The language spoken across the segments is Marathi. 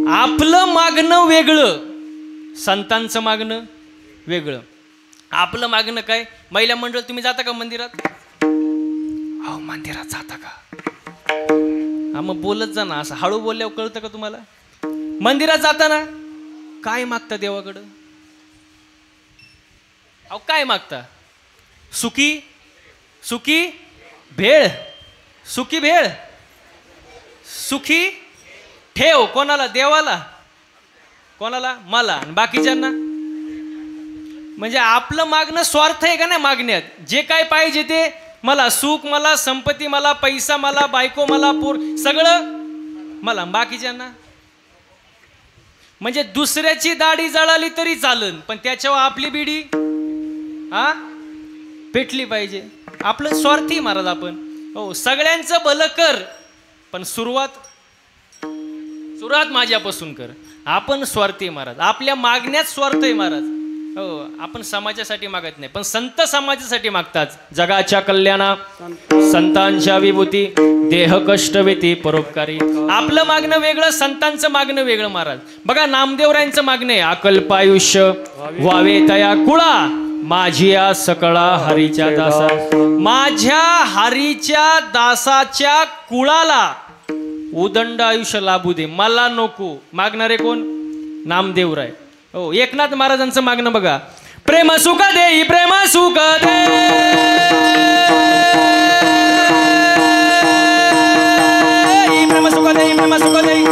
आपलं मागणं वेगळं, संतांचं मागणं वेगळं. आपलं मागणं काय? महिला मंडळ तुम्ही जाता का मंदिरात? अहो मंदिरात जाता का? हा मग बोलत जा ना, असं हळू बोलल्यावर कळतं का तुम्हाला? मंदिरात जाताना काय मागता देवाकडं? अहो काय मागता? सुखी सुखी भेळ, सुखी भेळ, सुखी ठेव. कोणाला? देवाला. कोणाला? मला. आणि बाकीच्यांना? म्हणजे आपलं मागणं स्वार्थ आहे का नाही मागण्यात? जे काय पाहिजे ते मला, सुख मला, संपत्ती मला, पैसा मला, बायको मला, पोर सगळं मला. बाकीच्यांना म्हणजे दुसऱ्याची दाढी जळाली तरी चालन, पण त्याच्यावर आपली बिडी हा पेटली पाहिजे. आपलं स्वार्थी महाराज आपण. हो सगळ्यांचं भलं कर, पण सुरुवात माझ्यापासून कर. आपण स्वार्थी महाराज, आपल्या मागण्यात स्वार्थ आहे महाराज. हो आपण समाजासाठी मागत नाही, पण संत समाजासाठी मागतात. जगाच्या कल्याणा संतांच्या विभूती, देह कष्ट वेती परोपकारी. आपलं मागणं वेगळं, संतांचं मागणं वेगळं महाराज. बघा नामदेवरायांचं मागणं आहे, अकल्पायुष्य व्हावे तया कुळा, माझी या सकळा हरीच्या दासा. माझ्या हरीच्या दासाच्या कुळाला उदंड आयुष्य लाभू दे, मला नको. मागणारे कोण? नामदेवराय. हो एकनाथ महाराजांचं मागणं बघा, प्रेम सुख देई, प्रेम सुख दे, प्रेम सुख देई, प्रेम सुख देई,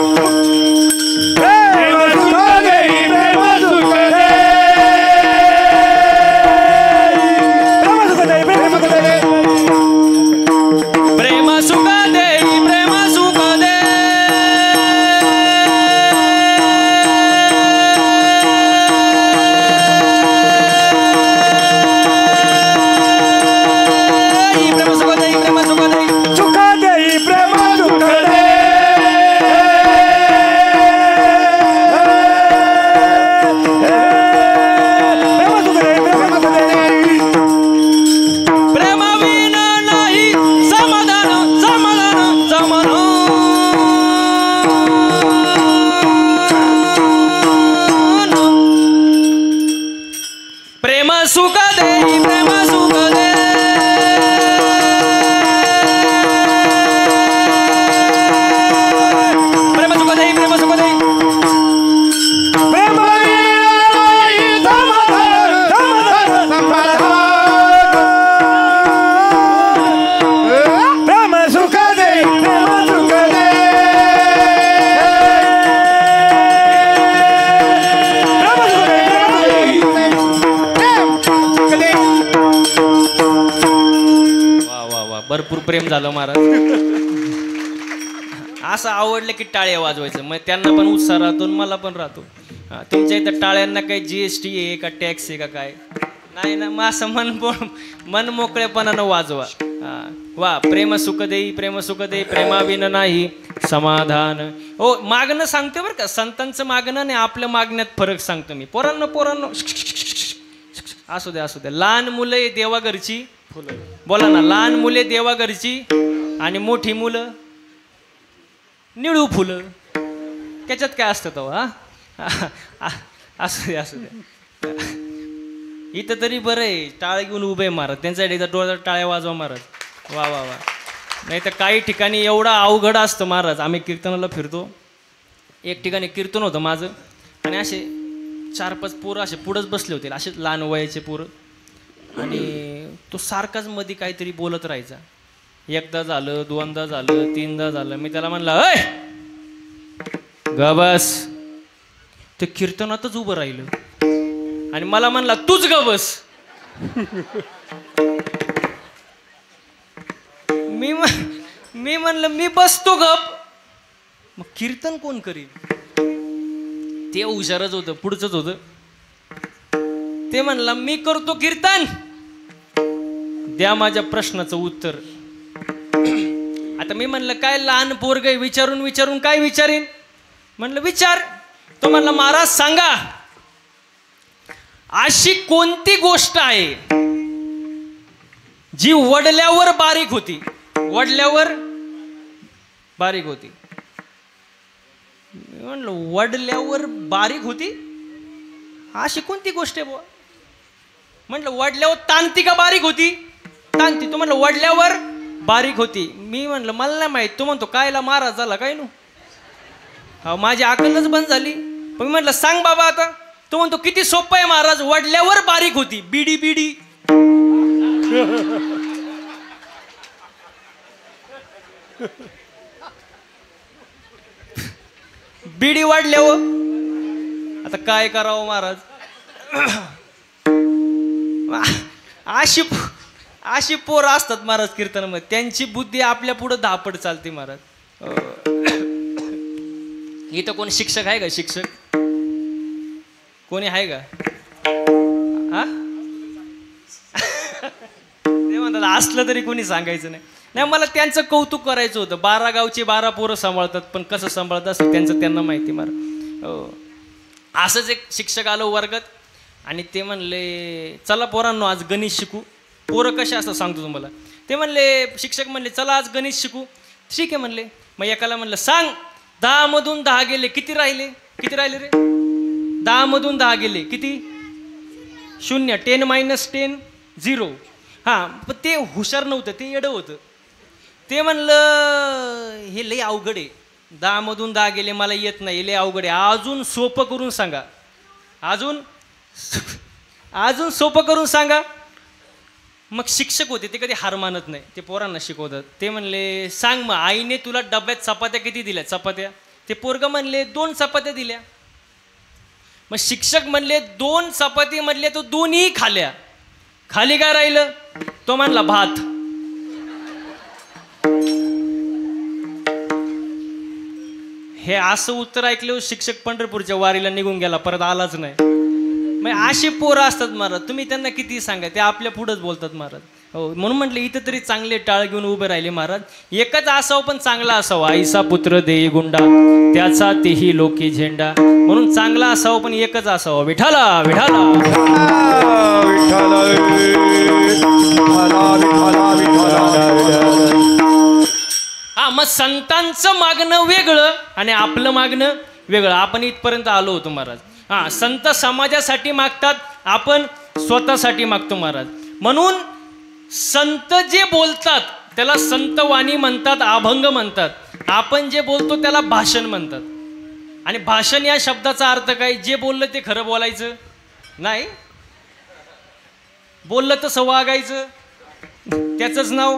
भरपूर प्रेम झालं महाराज. असं आवडलं की टाळ्या वाजवायचं, मग त्यांना पण उत्साह राहतो, मला पण राहतो. तुमच्या इथं टाळ्यांना काही GST आहे का, टॅक्स आहे का काय? नाही ना, मग असं मन मोकळेपणानं वाजवा. वा. प्रेम सुख देई, प्रेम सुख देई, प्रेमाविन नाही समाधान. हो मागणं सांगतो बरं का, संतांचं मागणं आणि आपल्या मागण्यात फरक सांगतो मी. पोरांनो असू द्या. लहान मुलं देवा घरची फुलं. बोला ना, लहान मुले देवा घरची आणि मोठी मुलं निळू फुलं. त्याच्यात काय असतं तो? असू द्या. इथं तरी बरं आहे, टाळ घेऊन उभे महाराज, त्यांच्यासाठी डोळ्यात टाळ्या वाजवा महाराज. वा. नाही तर काही ठिकाणी एवढं अवघड असतं महाराज. आम्ही कीर्तनाला फिरतो, एक ठिकाणी कीर्तन होतं माझं, आणि असे 4-5 पोरं असे पुढंच बसले होते, असे लहान वयाचे पोरं, आणि तो सारखाच मध्ये काहीतरी बोलत राहायचा. एकदा झालं, दोनदा झालं, तीनदा झालं. मी त्याला म्हणलं, अय ग बस. ते कीर्तनातच उभं राहिलं आणि मला म्हणला, तूच ग बस. मी म्हणलं, मी बसतो गप, मग कीर्तन कोण करील? ते हुशारच होतं, पुढचंच होतं. ते म्हणला, मी करतो कीर्तन, द्या माझ्या प्रश्नाचं उत्तर. आता मी म्हणलं, काय लहान पोरग विचारून काय विचारीन? म्हणलं विचार. तो म्हणला, महाराज सांगा, अशी कोणती गोष्ट आहे जी वडल्यावर बारीक होती? वडल्यावर बारीक होती. मी म्हणलं वडल्यावर बारीक होती, अशी कोणती गोष्ट आहे बुवा? म्हटलं वडल्यावर ताणती का बारीक होती? ताणती. तू म्हणलं वडल्यावर बारीक होती. मी म्हणलं मला नाही माहित. तू म्हणतो कायला महाराज झाला काय नु? हा, माझी अकलच बंद झाली. पण मी म्हटलं सांग बाबा आता. तू म्हणतो किती सोपं आहे महाराज, वडल्यावर बारीक होती. बिडी बिडी बिडी वाढल्यावर आता काय करावं महाराज? अशी पोरं असतात महाराज कीर्तनामध्ये, त्यांची बुद्धी आपल्या पुढं धापड चालते महाराज. इथं कोण शिक्षक आहे का? शिक्षक कोणी आहे का? हा ते म्हणतात असलं तरी कोणी सांगायचं नाही. नाही, मला त्यांचं कौतुक करायचं होतं. 12 गावची 12 पोरं सांभाळतात, पण कसं सांभाळतात असं त्यांचं त्यांना माहिती महाराज. हो, असंच एक शिक्षक आलो वर्गात आणि ते म्हणले चला पोरांनो आज गणित शिकू. पोरं कशा असं सांगतो तुम्हाला. ते म्हणले, शिक्षक म्हणले चला आज गणित शिकू. ठीक आहे म्हणले. मग एकाला म्हणलं सांग 10 मधून 10 गेले किती राहिले? किती राहिले रे? 10 मधून 10 गेले किती? 0. 10 - 10 0. हां, पण ते हुशार नव्हतं, ते येडं होतं. ते म्हणलं हे लई अवघड आहे, 10 मधून 10 गेले मला येत नाही, लई अवघड आहे, अजून सोपं करून सांगा. अजून सोपं करून सांगा. मग शिक्षक होते ते कधी हार मानत नाही, ते पोरांना शिकवतात. ते म्हणले सांग मग आईने तुला डब्यात चपात्या किती दिल्या? चपात्या. ते पोरगं म्हणले 2 चपात्या दिल्या. मग शिक्षक म्हणले 2 चपाती म्हणले तो 2ही खाल्या, खाली काय राहिलं? तो म्हणला भात. हे असं उत्तर ऐकलं शिक्षक पंढरपूरच्या वारीला निघून गेला, परत आलाच नाही. मग अशी पोरं असतात महाराज, तुम्ही त्यांना किती सांगा ते आपल्या पुढंच बोलतात महाराज. हो, म्हणून म्हटलं इथं तरी चांगले टाळ घेऊन उभे राहिले महाराज. एकच असावं पण चांगला असावा. आईसा पुत्र देई गुंडा, त्याचा तेही लोकी झेंडा. म्हणून चांगला असावं पण एकच असावं. विठाला विठाला हा. मग संतांचं मागणं वेगळं आणि आपलं मागणं वेगळं. आपण इथपर्यंत आलो होतो महाराज. हा, संत समाजासाठी मागतात, आपण स्वतःसाठी मागतो महाराज. म्हणून संत जे बोलतात त्याला संतवाणी म्हणतात, अभंग म्हणतात. आपण जे बोलतो त्याला भाषण म्हणतात. आणि भाषण या शब्दाचा अर्थ काय? जे बोललं ते खरं बोलायचं नाही, बोललं तसं वागायचं, त्याचंच नाव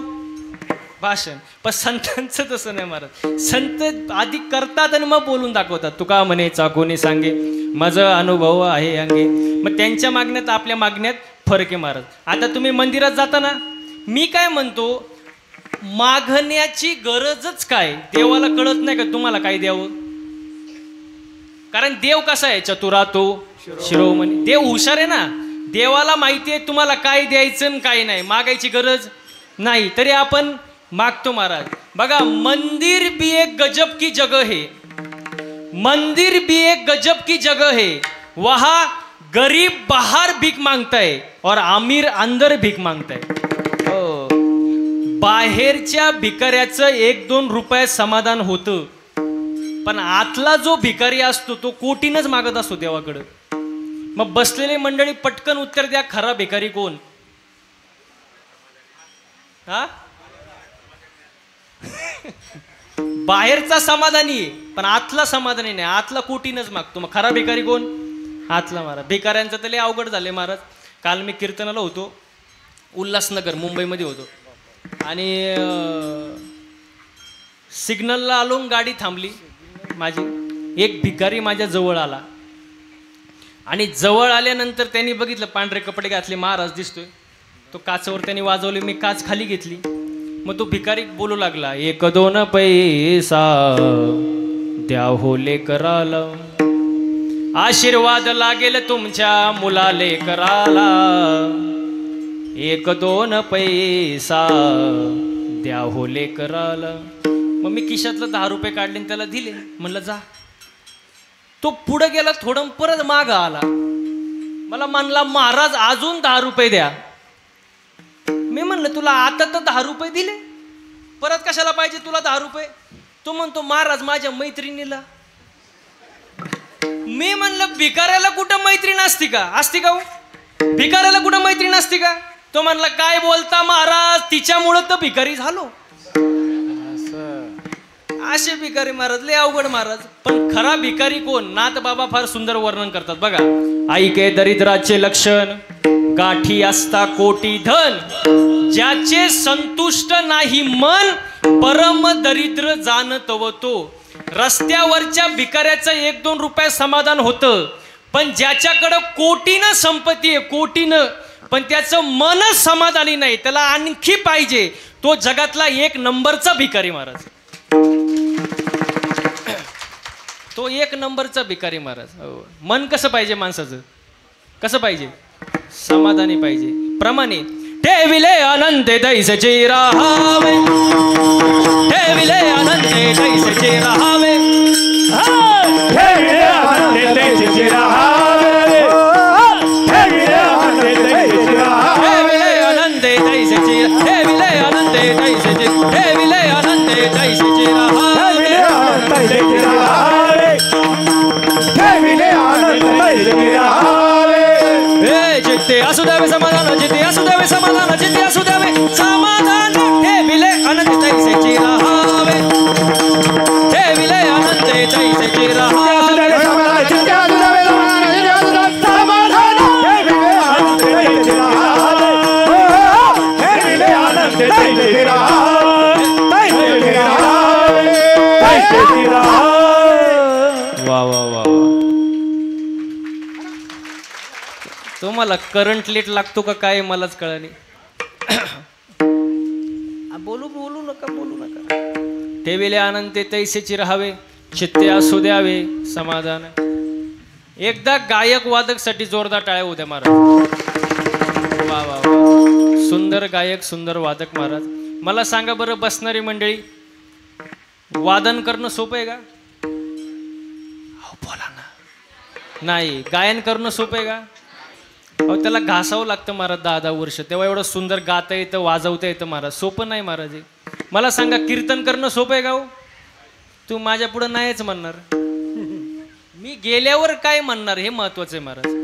भाषण. पण संतांचं तसं नाही महाराज. संत आधी करतात आणि मग बोलून दाखवतात. तुका म्हणे चाकोनी सांगे माझं अनुभव आहे अंगे. मग त्यांच्या मागण्यात आपल्या मागण्यात फरक आहे महाराज. आता तुम्ही मंदिरात जाता ना, मी काय म्हणतो मागण्याची गरजच काय? देवाला कळत नाही का तुम्हाला काय द्यावं? कारण देव कसा आहे? चतुरातो शिरोमणी. देव हुशार आहे ना. देवाला माहिती आहे तुम्हाला काय द्यायचं काय नाही, मागायची गरज नाही, तरी आपण मागतो महाराज. बघा, मंदिर भी एक गजब की जगह है, मंदिर भी एक गजब की जगह है. वहां गरीब बाहर भीख मांगता है और अमीर अंदर भीख मांगता है. हो, बाहेरच्या भिकाऱ्याचं 1-2 रुपये समाधान होतं, पण आतला जो भिकारी असतो तो कोटीनच मागत असतो देवाकडं. मग बसलेली मंडळी पटकन उत्तर द्या, खरा भिकारी कोण? हा, बाहेरचा समाधानी आहे पण आतला समाधानी नाही, आतला कोटीनच मागतो. मग खरा भिकारी कोण? आतला महाराज. भिकाऱ्यांचं तर लय अवघड झाले महाराज. काल मी कीर्तनाला होतो, उल्हासनगर मुंबईमध्ये होतो, आणि सिग्नलला आलो, गाडी थांबली माझी. एक भिकारी माझ्या जवळ आला आणि जवळ आल्यानंतर त्यांनी बघितलं पांढरे कपडे घातले, महाराज दिसतोय. तो काचवर त्यांनी वाजवले, मी काच खाली घेतली. मग तो भिकारी बोलू लागला, 1-2 पैसा द्या हो लेकराला, आशीर्वाद लागेल तुमच्या मुला लेकराला, 1-2 पैसा द्या हो लेकराला. मग मी खिशातलं 10 रुपये काढले आणि त्याला दिले. म्हणलं जा. तो पुढे गेला थोडं, परत माग आला. मला म्हणला, महाराज अजून 10 रुपये द्या. मी म्हणलं तुला आता तर 10 रुपये दिले, परत कशाला पाहिजे तुला 10 रुपये? तो म्हणतो, महाराज माझ्या मैत्रिणीला मी म्हणलं भिकाऱ्याला कुठं मैत्रीण असती का? असती का हो? भिकाऱ्याला कुठं मैत्रीण असती का? तो म्हणला काय बोलता महाराज, तिच्यामुळं तर भिकारी झालो. असे भिकारी महाराज लय अवघड महाराज. पण खरा भिकारी कोण? नाथ बाबा फार सुंदर वर्णन करतात बघा. ऐके दरिद्राचे लक्षण, गाठी असता कोटी धन, ज्याचे संतुष्ट नाही मन, परम दरिद्र जाणतव तो. रस्त्यावरच्या भिकाऱ्याचं 1-2 रुपये समाधान होतं, पण ज्याच्याकडं कोटीनं संपत्ती आहे, कोटीनं, पण त्याचं मनच समाधानी नाही, त्याला आणखी पाहिजे, तो जगातला 1 नंबरचा भिकारी महाराज. तो 1 नंबरचा भिकारी महाराज. मन कसं पाहिजे माणसाचं? कसं पाहिजे? समाधानी पाहिजे. प्रमाणे ठेविले अनंते तैसेचे राहावे, ठेविले अनंते तैसेचे राहावे, ठेविले अनंते तैसेचे राहावे, ठेविले अनंते तैसेचे राहावे, ठेविले अनंते तैसेचे, ठेविले अनंते तैसेचे, ठेविले अनंते तैसेचे राहावे, तैसेचे राहावे, ठेविले अनंते तैसेचे राहावे. जिथे असू द्यावे समाधान, जिथे असू द्यावे समाधान, जिथे असू द्यावे समाधान, ठेविले अनंत तैसेचे राहावे, ठेविले अनंत तैसेचे राहावे, वा वा वा. तुम्हाला करंट लेट लागतो का काय मलाच कळाली. बोलू बोलू नका, बोलू नका. ठेविले अनंते तैसेची राहावे, चित्ते असू द्यावे समाधान. एकदा गायक वादक साठी जोरदार टाळ्या उद्या महाराज. वा वा वा. सुंदर गायक, सुंदर वादक महाराज. मला सांगा बरं, बसणारी मंडळी, वादन करणं सोपं आहे का? बोला ना. नाही. गायन करणं सोपं आहे का? अहो त्याला घासावं लागतं महाराज 10-10 वर्ष, तेव्हा एवढं सुंदर गाता येतं, वाजवता येतं महाराज. सोपं नाही महाराज. मला सांगा, कीर्तन करणं सोपं आहे का हो? तू माझ्या पुढं नाहीच म्हणणार, मी गेल्यावर काय म्हणणार हे महत्वाचं आहे महाराज.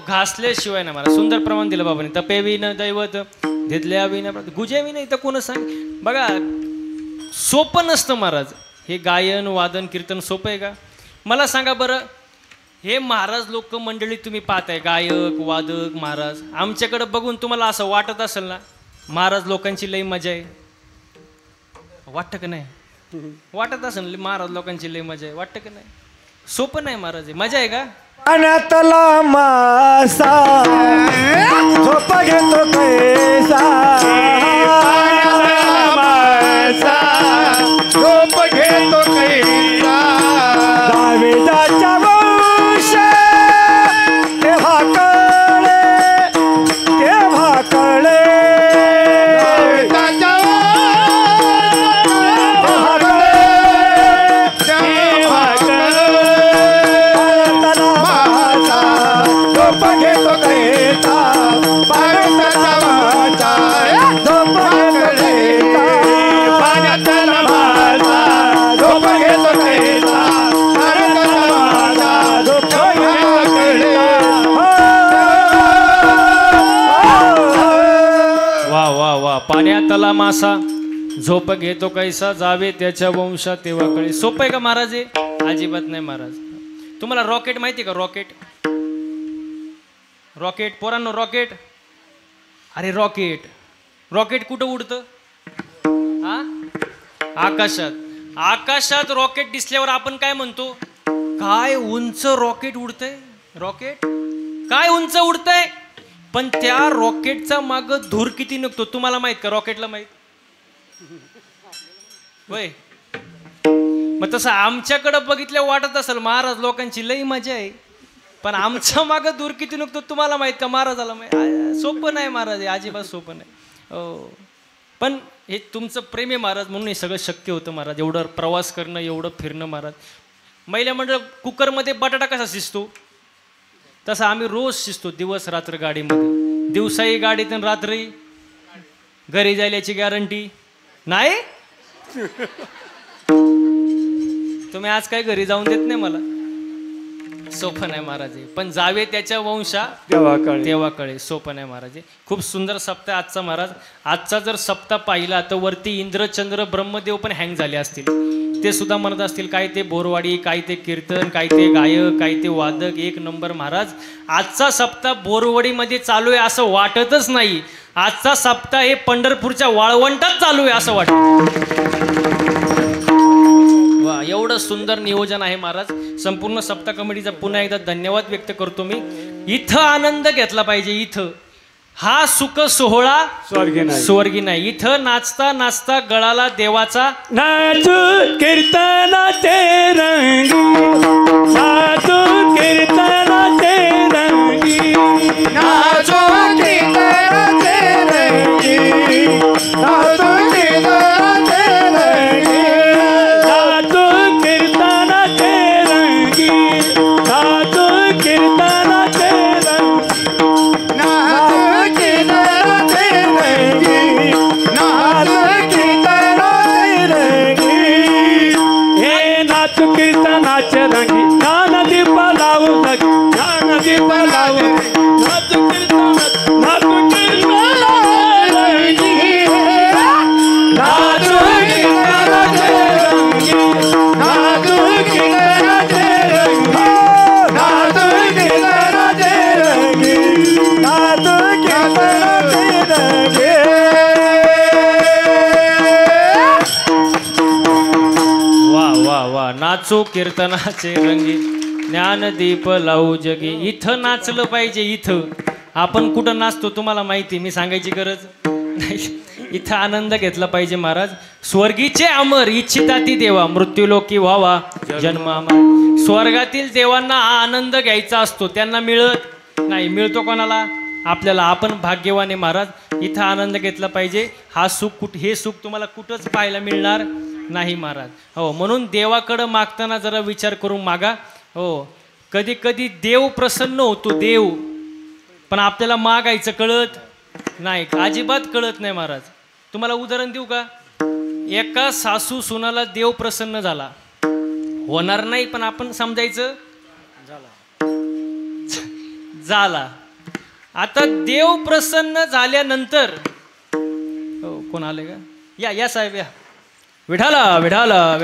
घासल्याशिवाय ना मला सुंदर प्रमाण दिलं बाबांनी. तपेवी न दैवत, धिदल्यावी न गुजेवी नाही तर कोण सांग. बघा सोपं नसतं महाराज हे गायन, वादन, कीर्तन. सोपं आहे का? मला सांगा बरं. हे महाराज लोक मंडळी तुम्ही पाहताय, गायक वादक महाराज, आमच्याकडे बघून तुम्हाला असं वाटत असेल ना, महाराज लोकांची लई मजा आहे. वाटतं का नाही? वाटत असेल महाराज लोकांची लई मजा आहे. वाटतं का नाही? सोपं नाही महाराज. मजा आहे का? पाण्यातला मासा झोप घेतो कैसा, मासा झोप घेतो कैसा, दाविदाच्या वंश तेव्हा कळे, तेव्हा कळे, दाविदाच्या पाण्यातला मासा झोप घेतो कैसा, जावे त्याच्या वंशात तेव्हा कळे. सोपं आहे का महाराज? अजिबात नाही महाराज. तुम्हाला रॉकेट माहिती का? रॉकेट, रॉकेट पोरांनो, रॉकेट. अरे रॉकेट, रॉकेट कुठं उडतं? हा, आकाशात. आकाशात रॉकेट दिसल्यावर आपण काय म्हणतो? काय उंच रॉकेट उडतंय. रॉकेट काय उंच उडतंय, पण त्या रॉकेटचा माग धूर किती निघतो तुम्हाला माहित का? रॉकेटला माहित होय. मग तसं आमच्याकडे बघितल्या वाटत असेल महाराज लोकांची लई मजा आहे, पण आमच्या मागं दूर किती नुकतं तुम्हाला माहित का महाराजाला माहित. सोपं नाही महाराज, हे अजिबात सोपं नाही. हो पण हे तुमचं प्रेम आहे महाराज, म्हणून हे सगळं शक्य होतं महाराज. एवढं प्रवास करणं, एवढं फिरणं महाराज. महिला मंडळ कुकरमध्ये बटाटा कसा शिजतो तसा आम्ही रोज शिजतो, दिवस रात्र गाडीमध्ये. दिवसाही गाडीत आणि रात्री घरी जायल्याची गॅरंटी नाही. तुम्ही आज काय घरी जाऊन देत नाही मला. सोपं नाही महाराज, पण जावे त्याच्या वंशा तेव्हा कळे. सोपं नाही महाराज. खूप सुंदर सप्ताह आजचा महाराज. आजचा जर सप्ताह पाहिला तर वरती इंद्र चंद्र ब्रह्मदेव पण हँग झाले असतील. ते सुद्धा म्हणत असतील काय ते बोरवाडी, काय ते कीर्तन, काय ते गायक, काय ते वादक. एक नंबर महाराज. आजचा सप्ताह बोरवाडीमध्ये चालू आहे असं वाटतच नाही. आजचा सप्ताह हे पंढरपूरच्या वाळवंटात चालू आहे असं वाटतं. वा, एवढं सुंदर नियोजन आहे महाराज. संपूर्ण सप्ताह कमिटीचा पुन्हा एकदा धन्यवाद व्यक्त करतो मी. इथं आनंद घेतला पाहिजे. इथं हा सुख सोहळा स्वर्गी नाही. इथं नाचता नाचता गळाला देवाचा नाचू कीर्तनाचे रंगी, नाचू कीर्तनाचे रंगी, नाचू कीर्तनाचे रंगी, नाचू कीर्तनाचे रंगी, नाचू कीर्तनाचे रंगी, नाचू कीर्तनाचे कीर्तनाचे रंगी, ज्ञान दीप लावू सगी, ज्ञान दीप लावू, नाचू कीर्तन, नाचू कीर्तन रंगी, नाचू कीर्तनाचे रंगी, नाचू कीर्तनाचे रंगी, नाचू कीर्तनाचे रंगी, नाचू कीर्तनाचे रंगी. नाचो कीर्तनाचे रंगी, ज्ञानदीप लावू जगी. इथं नाचलं पाहिजे. इथं आपण कुठं नाचतो तुम्हाला माहिती, मी सांगायची गरज नाही. इथं आनंद घेतला पाहिजे महाराज. स्वर्गीचे अमर इच्छिता ती देवा, मृत्यूलोकी व्हावा जन्मा. स्वर्गातील देवांना हा आनंद घ्यायचा असतो, त्यांना मिळत नाही. मिळतो कोणाला? आपल्याला. आपण भाग्यवान आहे महाराज. इथं आनंद घेतला पाहिजे. हा सुख हे सुख तुम्हाला कुठंच पाहायला मिळणार नाही महाराज. हो, म्हणून देवाकडं मागताना जरा विचार करून मागा. हो, कधी कधी देव प्रसन्न होतो, देव, पण आपल्याला मागायचं कळत नाही, अजिबात कळत नाही महाराज. तुम्हाला उदाहरण देऊ का? एका सासू सुनाला देव प्रसन्न झाला, होणार नाही पण आपण समजायचं झाला. आता देव प्रसन्न झाल्यानंतर हो, कोण आले का? या या साहेब या. विठाला विठाला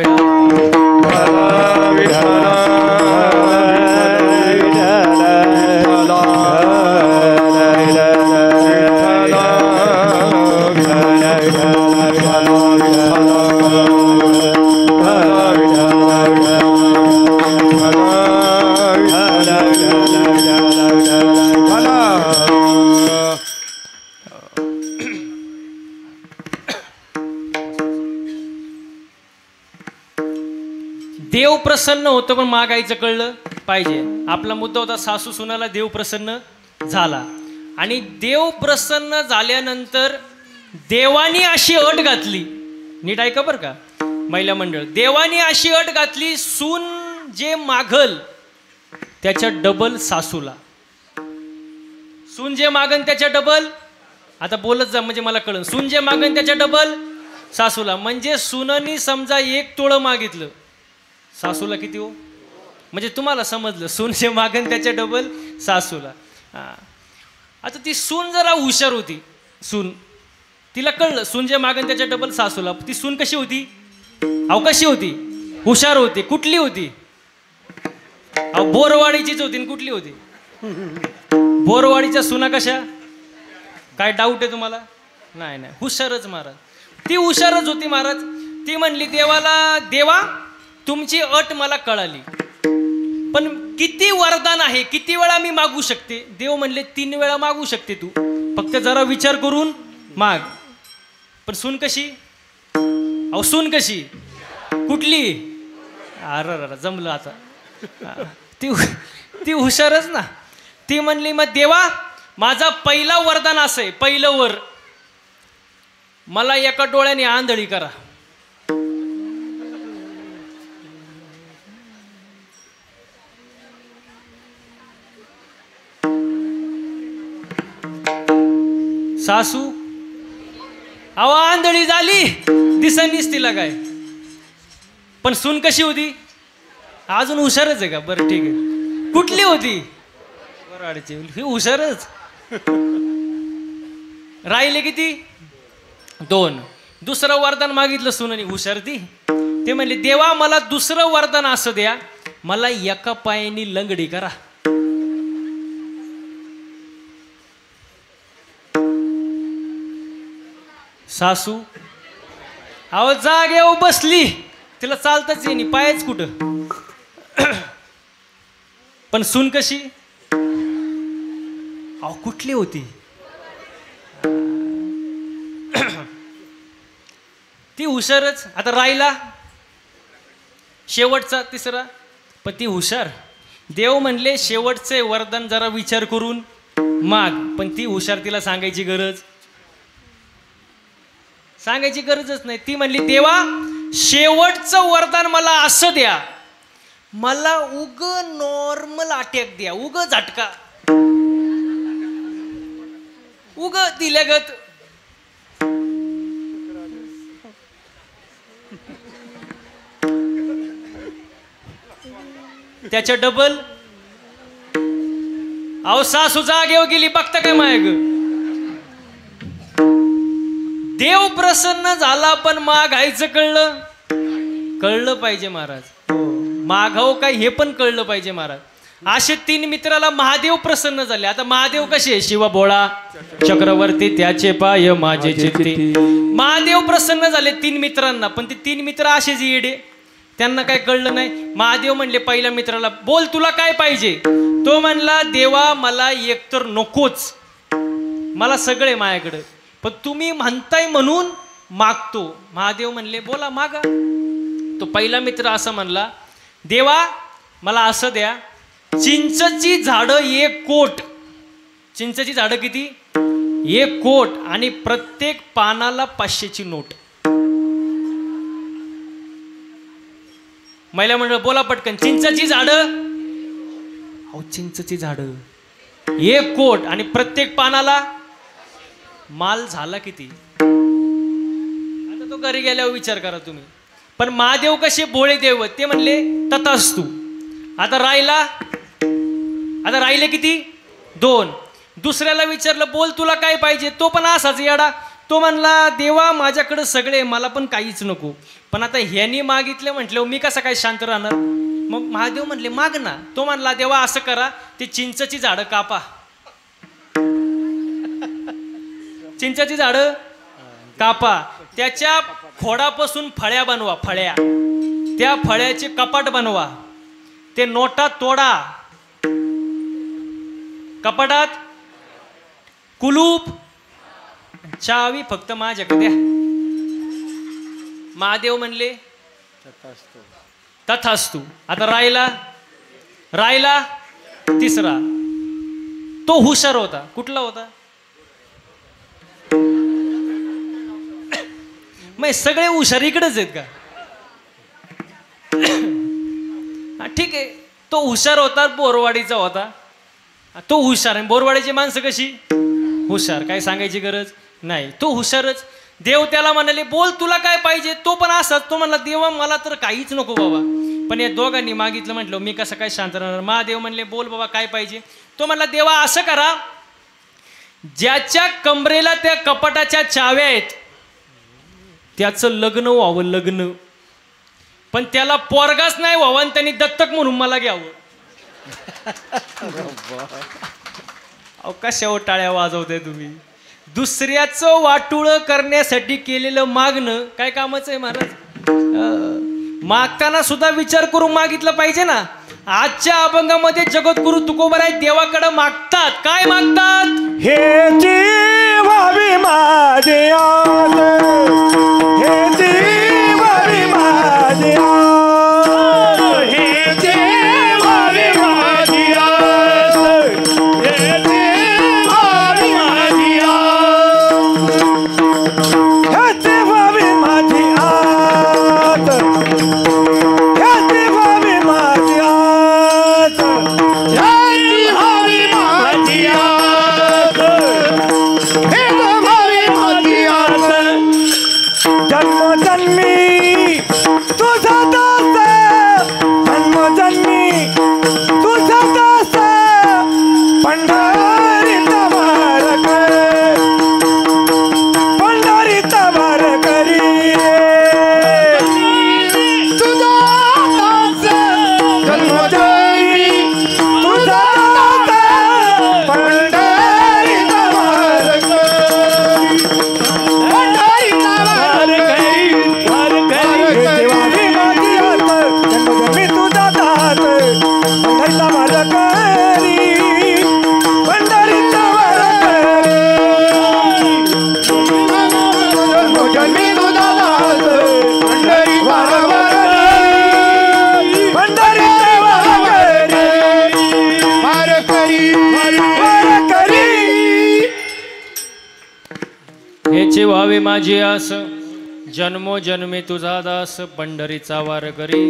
देव प्रसन्न होतं पण मागायचं कळलं पाहिजे. आपला मुद्दा होता सासू सुनाला देव प्रसन्न झाला, आणि देव प्रसन्न झाल्यानंतर देवानी अशी अट घातली, नीट ऐका बरं का महिला मंडळ, देवानी अशी अट घातली, सून जे मागल त्याच्या डबल सासूला. सून जे मागन त्याच्या डबल, आता बोलत जा म्हणजे मला कळलं, सून जे मागन त्याच्या डबल सासूला. म्हणजे सुननी समजा 1 तोळं मागितलं, सासूला किती हो? म्हणजे तुम्हाला समजलं, सून जे मागन त्याच्या डबल सासूला. आता ती सून जरा हुशार होती. सून, तिला कळलं सून जे मागन त्याच्या डबल सासूला. ती सून कशी होती? अहो कशी होती? हुशार होती. कुठली होती? अहो बोरवाडीचीच होती. कुठली होती? बोरवाडीच्या सुना कशा? काय डाऊट आहे तुम्हाला? नाही नाही, हुशारच महाराज. ती हुशारच होती महाराज. ती म्हणली देवाला, देवा तुमची अट मला कळाली, पण किती वरदान आहे, किती वेळा मी मागू शकते? देव म्हणले 3 वेळा मागू शकते तू, फक्त जरा विचार करून माग. पण सून कशी? अहो सून कशी? कुठली? अरे जमलं आता. ती हुशारच ना. ती म्हणली मग देवा माझा पहिला वरदान असं आहे, पहिलं वर मला एका डोळ्याने आंधळी करा. सासू अहो आंधळी झाली, दिसणीच तिला काय. पण सून कशी होती? अजून हुशारच आहे का? बरं ठीक आहे. कुठली होती? वराडची. ही हुशारच. राहिले किती? 2. दुसरं वरदान मागितलं सुनानी, हुशार ती. ते म्हणले देवा मला दुसरं वरदान असं द्या, मला एका पायाने लंगडी करा. सासू अहो जागेवर बसली, तिला चालताच येईनी, पायच कुठं. पण सून कशी? अहो कुठली होती? ती हुशारच. आता राहिला शेवटचा तिसरा, पण ती हुशार. देव म्हणले शेवटचे वरदान जरा विचार करून माग, पण ती हुशार, तिला सांगायची गरजच नाही. ती म्हणली देवा शेवटचं वरदान मला असं द्या, मला उग नॉर्मल अटॅक द्या, उग झटका, उग दिल्यागत. त्याच्या डबल. अहो सासू जागेवर गेली, बघता काय मायग. देव प्रसन्न झाला, पण मागायचं कळलं पाहिजे महाराज. मागाव काय हे पण कळलं पाहिजे महाराज. असे 3 मित्राला महादेव प्रसन्न झाले. आता महादेव कसे? शिव भोळा चक्रवर्ती त्याचे पाय माझे चित्ती. महादेव प्रसन्न झाले 3 मित्रांना, पण ते 3 मित्र असेच येडे, त्यांना काय कळलं नाही. महादेव म्हणले पहिल्या मित्राला बोल तुला काय पाहिजे. तो म्हणला देवा मला एकतर नकोच, मला सगळे माझ्याकडे, पण तुम्ही म्हणताय म्हणून मागतो. महादेव म्हणले बोला मागा. तो पहिला मित्र असं म्हणला देवा मला असं द्या, चिंचची झाडं 1 कोट. चिंचची झाडं किती? 1 कोट, आणि प्रत्येक पानाला 500ची नोट. महिला मंडळ बोला पटकन. चिंचची झाडं, अहो चिंचची झाडं 1 कोट, आणि प्रत्येक पानाला माल झाला किती? आता तो घरी गेल्यावर विचार करा तुम्ही. पण महादेव कसे भोळे देव, ते म्हणले तथास्तु. आता राहिले किती? 2. दुसऱ्याला विचारलं बोल तुला काय पाहिजे. तो पण असाच येडा. तो म्हणला देवा माझ्याकडे सगळे, मला पण काहीच नको. पण आता ह्यानी मागितले म्हटलं मी कसं काय शांत राहणार. मग महादेव म्हणले माग ना. तो म्हणला देवा असं करा, ते चिंचची झाडं कापा. चिंचची झाडं कापा, त्याच्या खोडापासून फळ्या बनवा, फळ्या. त्या फळ्याचे कपाट बनवा, ते नोटा तोडा, कपाटात कुलूप, चावी फक्त माझ्याकडे द्या. महादेव म्हणले तथास्तु. आता राहिला 3रा. तो हुशार होता. कुठला होता? मग सगळे हुशार इकडेच आहेत का? ठीक आहे. तो हुशार होता, बोरवाडीचा होता. तो हुशार. आणि बोरवाडीची माणसं कशी हुशार, काय सांगायची गरज नाही. तो हुशारच. देव त्याला म्हणाले बोल तुला काय पाहिजे. तो पण असाच. तो म्हणला देवा मला तर काहीच नको बाबा. पण या दोघांनी मागितलं, म्हटलं मी कसं काय शांत राहणार. महादेव म्हणले बोल बाबा काय पाहिजे. तो म्हणला देवा असं करा, ज्याच्या कमरेला त्या कपाटाच्या चाव्या आहेत त्याचं लग्न व्हावं, लग्न. पण त्याला पोरगाच नाही व्हावं, आणि त्यांनी दत्तक म्हणून मला घ्यावं. अहो कशावर टाळ्या वाजवताय तुम्ही. दुसऱ्याचं वाटुळं करण्यासाठी केलेलं मागणं काय कामाचं आहे महाराज. मागताना सुद्धा विचार करून मागितलं पाहिजे ना. आजच्या अभंगामध्ये जगद्गुरु तुकोबराय देवाकडे मागतात. काय मागतात? हे जीवावी माझे आत, हे जीवावी माझे आत, हे जीवावी माझे आत. हेचे व्हावे माझे आस, जन्मोजन्मी तुझा दास, पंढरीचा वार करी,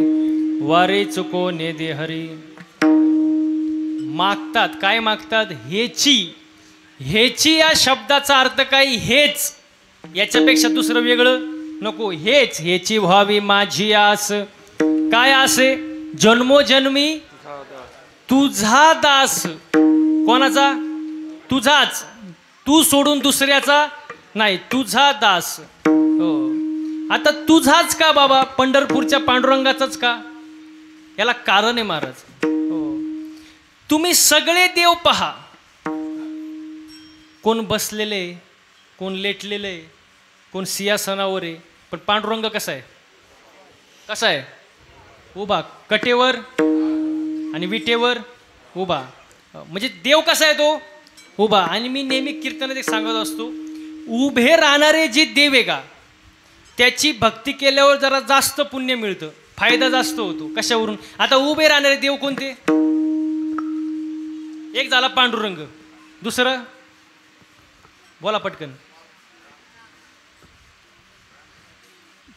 वारे चुको नेदे हरी. मागतात काय मागतात? हेची. हेची या शब्दाचा अर्थ काय? हेच. याच्यापेक्षा दुसरं वेगळं नको. हेच. हेची व्हावी माझी आस. काय आसे? जन्मोजन्मी तुझा दास. कोणाचा? तुझाच. तू सोडून दुसऱ्याचा नाही, तुझा दास. हो. आता तुझाच का बाबा? पंढरपूरच्या पांडुरंगाचाच का? याला कारण आहे महाराज. हो. तुम्ही सगळे देव पहा, कोण बसलेले, कोण लेटलेले, कोण सिंहासनावर आहे, पण पांडुरंग कसा आहे? कसा आहे? उभा. कटेवर आणि विटेवर उभा. म्हणजे देव कसा आहे? तो उभा. आणि मी नेहमी कीर्तनात एक सांगत असतो, उभे राहणारे जे देव आहे का, त्याची भक्ती केल्यावर जरा जास्त पुण्य मिळतं, फायदा जास्त होतो. कशावरून? आता उभे राहणारे देव कोणते? एक झाला पांडुरंग, दुसरं बोला पटकन.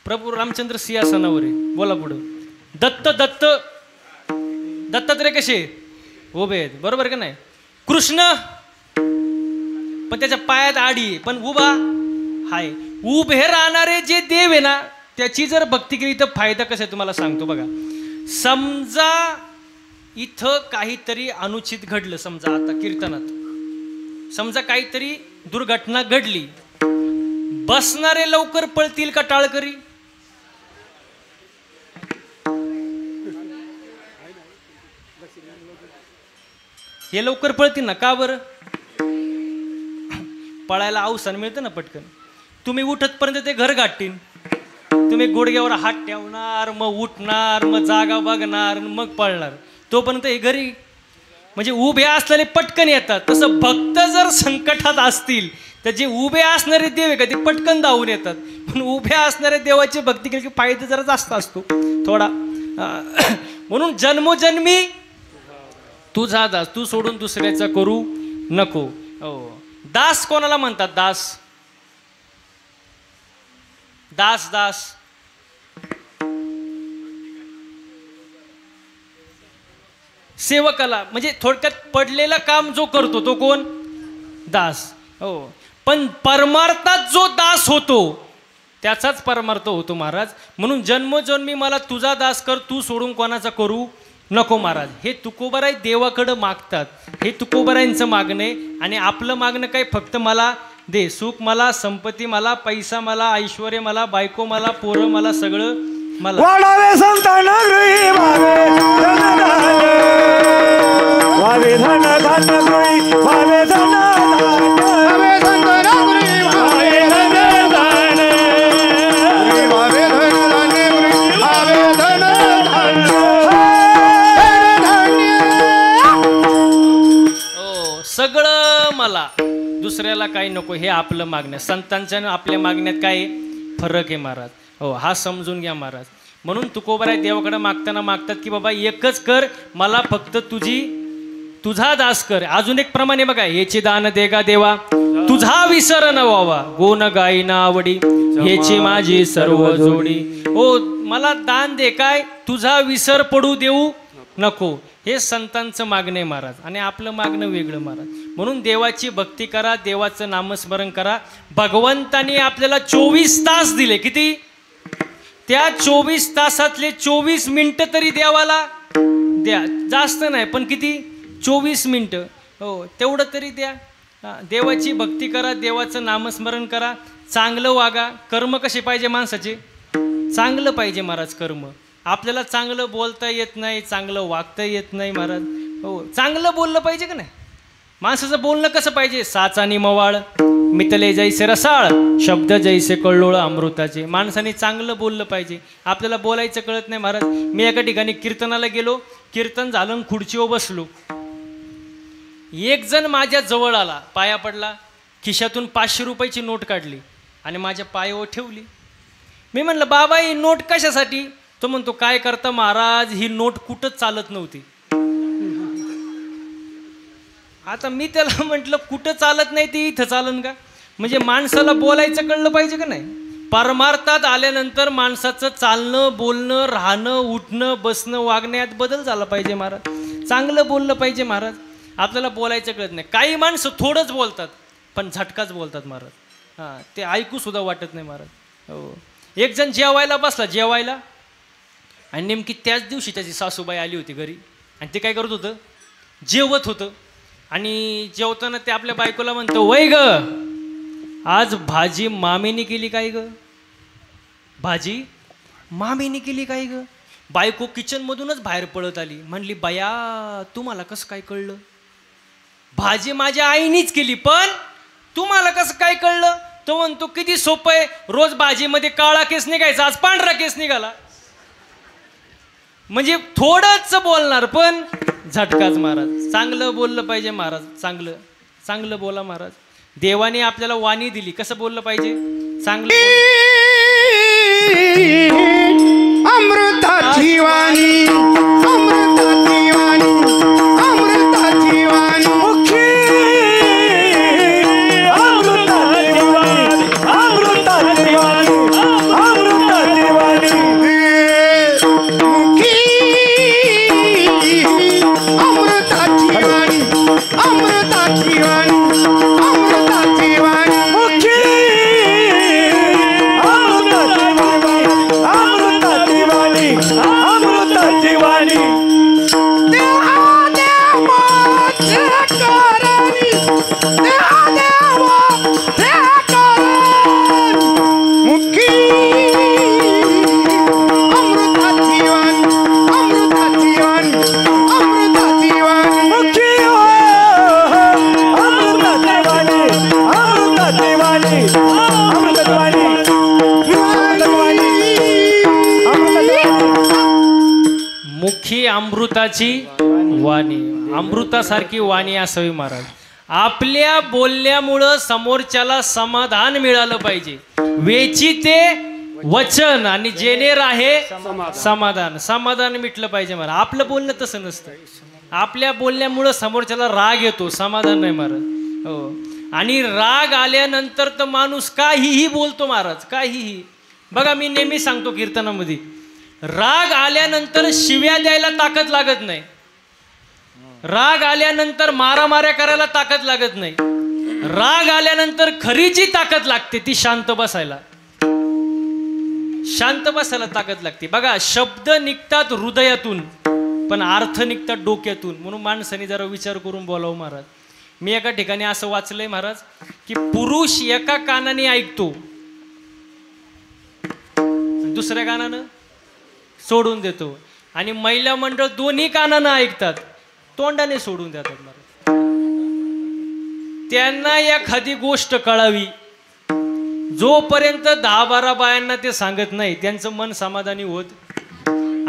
प्रभू रामचंद्र सिंहासनावर आहे, बोला पुढं. दत्त. दत्तात्रय कसे? उभे आहेत, बरोबर का नाही? कृष्ण पण त्याच्या पायात आडी आहे, पण उभा हाय. उभे राहणारे जे देव आहे ना, त्याची जर भक्ती केली तर फायदा कसा आहे तुम्हाला सांगतो बघा. समजा इथं काहीतरी अनुचित घडलं, समजा आता कीर्तनात समजा काहीतरी दुर्घटना घडली, बसणारे लवकर पळतील का टाळकरी? हे लवकर पळतील ना. का बरं? पळायला अवसान मिळतं ना पटकन. तुम्ही उठतपर्यंत ते घर गाठतील. तुम्ही गुडघ्यावर हात ठेवणार, मग उठणार, मग जागा बघणार, मग पळणार. तोपर्यंत हे घरी. म्हणजे उभे असलेले पटकन येतात. तसं भक्त जर संकटात असतील तर जे उभे असणारे देव आहे का, ते पटकन धावून येतात. पण उभ्या असणाऱ्या देवाची भक्ती केली की फायदा जरा जास्त असतो थोडा. म्हणून जन्मोजन्मी तुझा दास, तू सोडून दुसऱ्याचा करू नको. हो. दास कोणाला म्हणतात? दास. दास दास सेवकाला, म्हणजे थोडक्यात पडलेलं काम जो करतो तो कोण? दास. हो. पण परमार्थात जो दास होतो त्याचाच परमार्थ होतो महाराज. म्हणून जन्मोजन्मी मला तुझा दास कर, तू सोडून कोणाचा करू नको महाराज. हे तुकोबाराय देवाकडं मागतात. हे तुकोबारायांचं मागणं आहे. आणि आपलं मागणं काय? फक्त मला दे, सुख मला, संपत्ती मला, पैसा मला, ऐश्वर्य मला, बायको मला, पोरं मला, सगळं मला. वाढावे संतान गृही भावे धनधान्य, भावे धनधान्य गृही भावे धनधान्य, भावे संतान गृही भावे धनधान्य, भावे धनधान्य गृही भावे धनधान्य. हो. सगळं मला, दुसऱ्याला काही नको. हे आपलं मागणं. संतांच्या आपल्या मागण्यात काय फरक आहे महाराज. हो. हा समजून घ्या महाराज. म्हणून तुकोबाराय देवाकडे मागताना मागतात की बाबा एकच कर, मला फक्त तुझा दास कर. अजून एक प्रमाणे बघा, हेचे दान देगा देवा, तुझा विसर न व्हावा, गोन गायीना आवडी, हेची माझी सर्व जोडी. हो. मला दान दे, काय? तुझा विसर पडू देऊ नको. हे संतांचं मागणं आहे महाराज. आणि आपलं मागणं वेगळं महाराज. म्हणून देवाची भक्ती करा, देवाचं नामस्मरण करा. भगवंतानी आपल्याला 24 तास दिले. किती? त्या 24 तासातले 24 मिनिटं तरी देवाला द्या. जास्त नाही, पण किती? 24 मिनिटं. हो. तेवढं तरी द्या. देवाची भक्ती करा, देवाचं नामस्मरण करा, चांगलं वागा. कर्म कसे पाहिजे माणसाचे? चांगलं पाहिजे महाराज कर्म. आपल्याला चांगलं बोलता येत नाही, चांगलं वागता येत नाही महाराज. हो. चांगलं बोललं पाहिजे का नाही? माणसाचं बोलणं कसं पाहिजे? साचानी मवाळ, मितले जैसे रसाळ, शब्द जैसे कळलोळ अमृताचे. माणसाने चांगलं बोललं पाहिजे. आपल्याला बोलायचं कळत नाही महाराज. मी एका ठिकाणी कीर्तनाला गेलो, कीर्तन झालं, खुर्चीवर बसलो. एक जण माझ्या जवळ आला, पाया पडला, खिशातून 500 रुपयाची नोट काढली आणि माझ्या पायावर ठेवली. मी म्हणलं, बाबा ही नोट कशासाठी? तो म्हणतो, काय करता महाराज, ही नोट कुठंच चालत नव्हती. आता मी त्याला म्हटलं, कुठं चालत नाही ती इथं चालन का? म्हणजे माणसाला बोलायचं कळलं पाहिजे का नाही? परमार्थात आल्यानंतर माणसाचं चालणं बोलणं राहणं उठणं बसणं वागण्यात बदल झाला पाहिजे महाराज. चांगलं बोललं पाहिजे महाराज. आपल्याला बोलायचं कळत नाही. काही माणसं थोडंच बोलतात पण झटकाच बोलतात महाराज. हां, ते ऐकू सुद्धा वाटत नाही महाराज. हो, एक जण जेवायला बसला जेवायला आणि नेमकी त्याच दिवशी त्याची सासूबाई आली होती घरी आणि ते काय करत होतं? जेवत होतं. आणि जेवताना ते आपल्या बायकोला म्हणतं, वय ग आज भाजी मामीने केली काय ग? भाजी मामीने केली काय ग? बायको किचनमधूनच बाहेर पळत आली. म्हणली, बाया तुम्हाला कसं काय कळलं? भाजी माझ्या आईनीच केली पण तुम्हाला कसं काय कळलं? तो म्हणतो, किती सोपं आहे, रोज भाजीमध्ये काळा केस निघायचा, आज पांढरा केस निघाला. म्हणजे थोडंच बोलणार पण झटकाच महाराज. चांगलं बोललं पाहिजे महाराज. चांगलं चांगलं बोला महाराज. देवाने आपल्याला वाणी दिली, कसं बोललं पाहिजे? चांगलं. अमृताची वाणी अमृताची वाणी अमृताची वाणी मुखी अमृताची वाणी अमृताची वाणी अमृताची वाणी मुखी अमृताची वाणी अमृताची वाणी अमृताची वाणी मुखी अमृताची वाणी अमृताची वाणी मुखी अमृताची वाणी, अमृतासारखी वाणी असावी महाराज. आपल्या बोलण्यामुळं समोरच्याला समाधान मिळालं पाहिजे. वेची ते वचन आणि जेणे राहे समाधान. समाधान मिटलं पाहिजे महाराज. आपलं बोलणं तसं नसतं. आपल्या बोलण्यामुळं समोरच्याला राग येतो, समाधान नाही महाराज. हो, आणि राग आल्यानंतर तर माणूस काहीही बोलतो महाराज, काहीही. बघा, मी नेहमी सांगतो कीर्तनामध्ये, राग आल्यानंतर शिव्या द्यायला ताकद लागत नाही. राग आल्यानंतर मारामाऱ्या करायला ताकद लागत नाही. राग आल्यानंतर खरी जी ताकद लागते ती शांत बसायला. शांत बसायला ताकद लागते. बघा, शब्द निघतात हृदयातून पण अर्थ निघतात डोक्यातून. म्हणून माणसाने जरा विचार करून बोलावं महाराज. मी एका ठिकाणी असं वाचलंय महाराज की पुरुष एका कानाने ऐकतो, दुसऱ्या कानानं सोडून देतो, आणि महिला मंडळ दोन्ही कानानं ऐकतात, तोंडाने सोडून देतात महाराज. त्यांना एखादी गोष्ट कळावी, जोपर्यंत 10-12 बायांना ते सांगत नाही त्यांचं मन समाधानी होत.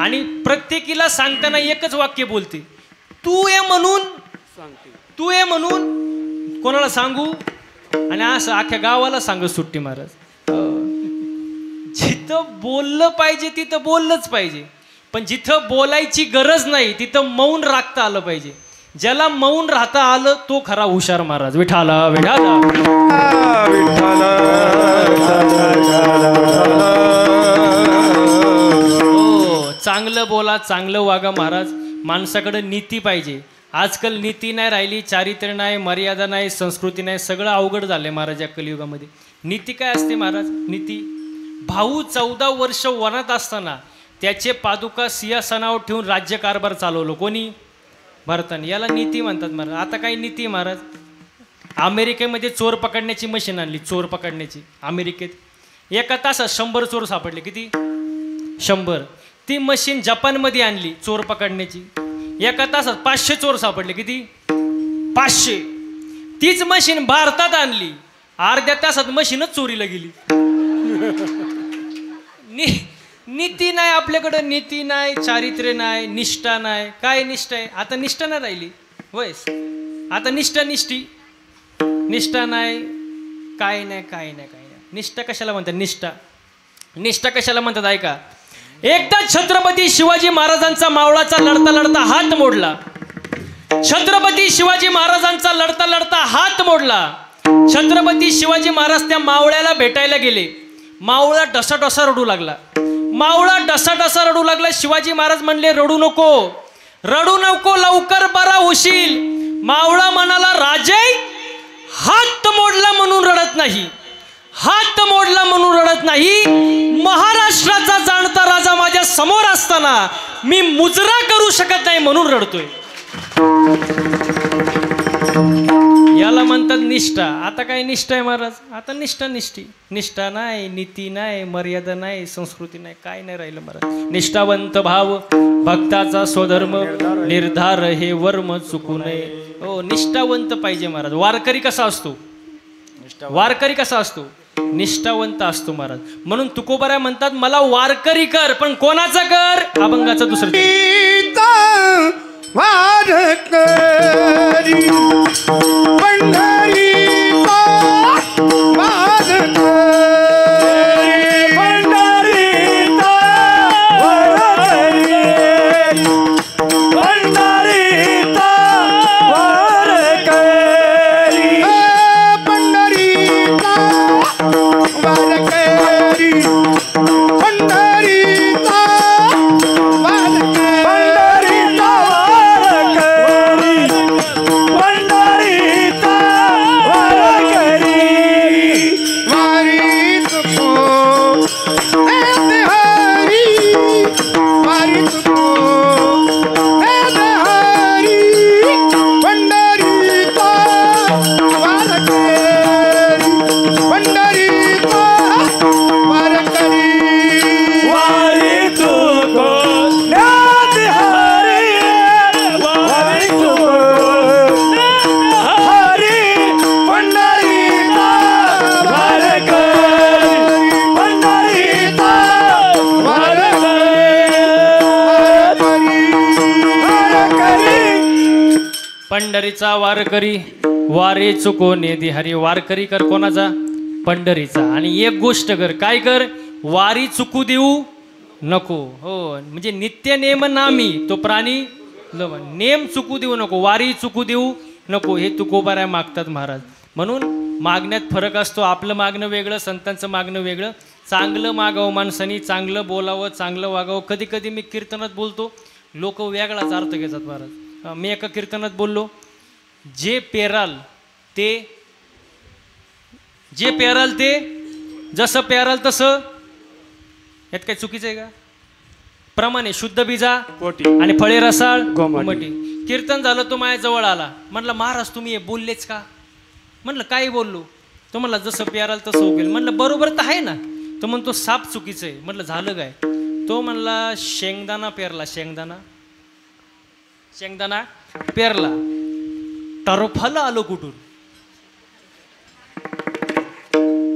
आणि प्रत्येकीला सांगताना एकच वाक्य बोलते, तू ये म्हणून, तू ये म्हणून कोणाला सांगू, आणि असं अख्ख्या गावाला सांगत सुट्टी महाराज. जिथं बोललं पाहिजे तिथं बोललंच पाहिजे, पण जिथं बोलायची गरज नाही तिथं मौन राखता आलं पाहिजे. ज्याला मौन राहता आलं तो खरा हुशार महाराज. विठाला विठाला हो, चांगलं बोला, चांगलं वागा महाराज. माणसाकडे नीती पाहिजे. आजकाल नीती नाही राहिली, चारित्र्य नाही, मर्यादा नाही, संस्कृती नाही, सगळं अवघड झालंय महाराज या कलियुगामध्ये. नीती काय असते महाराज? नीती, भाऊ 14 वर्ष वनात असताना त्याचे पादुका सिंहासनावर ठेवून राज्यकारभार चालवलं. कोणी? भारताने. याला नीती म्हणतात महाराज. आता काही नीती महाराज? अमेरिकेमध्ये चोर पकडण्याची मशीन आणली, चोर पकडण्याची. अमेरिकेत एका तासात 100 चोर सापडले. किती? 100. ती मशीन जपानमध्ये आणली चोर पकडण्याची. एका तासात 500 चोर सापडले. किती? 500. तीच मशीन भारतात आणली, अर्ध्या तासात मशीनच चोरीला गेली. नीती नाही आपल्याकडं. नीती नाही, चारित्र्य नाही, निष्ठा नाही. काय निष्ठा आहे? आता निष्ठा नाही राहिली. होय, आता निष्ठा निष्ठा नाही, काय नाही, काय नाही, काय नाही. निष्ठा कशाला म्हणतात? निष्ठा कशाला म्हणतात? ऐका, एकदा छत्रपती शिवाजी महाराजांचा मावळाचा लढता लढता हात मोडला. छत्रपती शिवाजी महाराजांचा लढता लढता हात मोडला छत्रपती शिवाजी महाराज त्या मावळ्याला भेटायला गेले. मावळा डसाडसा रडू लागला. मावळा डसाडसा रडू लागला. शिवाजी महाराज म्हणले रडू नको, रडू नको, लवकर बरा होशील. मावळा म्हणाला राजे, हात मोडला म्हणून रडत नाही, हात मोडला म्हणून रडत नाही. महाराष्ट्राचा जाणता राजा माझ्या समोर असताना मी मुजरा करू शकत नाही म्हणून रडतोय. याला म्हणतात निष्ठा. आता काय निष्ठा आहे महाराज? आता निष्ठा निष्ठा नाही, नीती नाही, मर्यादा नाही, संस्कृती नाही, काय नाही राहिलं महाराज. निष्ठावंत भाव भक्ताचा स्वधर्म, निर्धार हे वर्म चुकू नये. हो, निष्ठावंत पाहिजे महाराज. वारकरी कसा असतो? वारकरी कसा असतो? निष्ठावंत असतो महाराज. म्हणून तुकोबाराय म्हणतात मला वारकरी कर, पण कोणाचा कर? अभंगाचा दुसरं वारकरी पंढरीचा वारकरी पंढरीचा वारकरी पंढरीचा वारकरी पंढरीचा वारकरी पंढरीचा पंढरीचा वारकरी वारे चुको नेदी हरी. वारकरी कर कोणाचा? पंढरीचा. आणि एक गोष्ट कर, काय कर? वारी चुकू देऊ नको. हो, म्हणजे नित्य नेम नामी तो प्राणी नेम चुकू देऊ नको, वारी चुकू देऊ नको. हे तुकोबाराय मागतात महाराज. म्हणून मागण्यात फरक असतो. आपलं मागणं वेगळं, संतांचं मागणं वेगळं. चांगलं मागावं माणसानी, चांगलं बोलावं, चांगलं वागावं. कधी कधी मी कीर्तनात बोलतो, लोक वेगळाच अर्थ घेतात महाराज. मी एका कीर्तनात बोललो, जे पेराल ते, जे पेराल ते, जसं पेराल तसं. यात काय चुकीचं आहे का? प्रमाणे शुद्ध बीजा आणि फळे रसाळ गोमटी. कीर्तन झालं, तो माझ्या जवळ आला. म्हणलं महाराज तुम्ही हे बोललेच का? म्हणलं काही बोललो. तो म्हणला जसं पेराल तसं उगेल. म्हणलं बरोबर तर आहे ना. तो म्हणतो साप चुकीचं आहे. म्हटलं झालं काय? तो म्हणला शेंगदाणा पेरला, शेंगदाणा पेरला, टरफल आलो कुठून?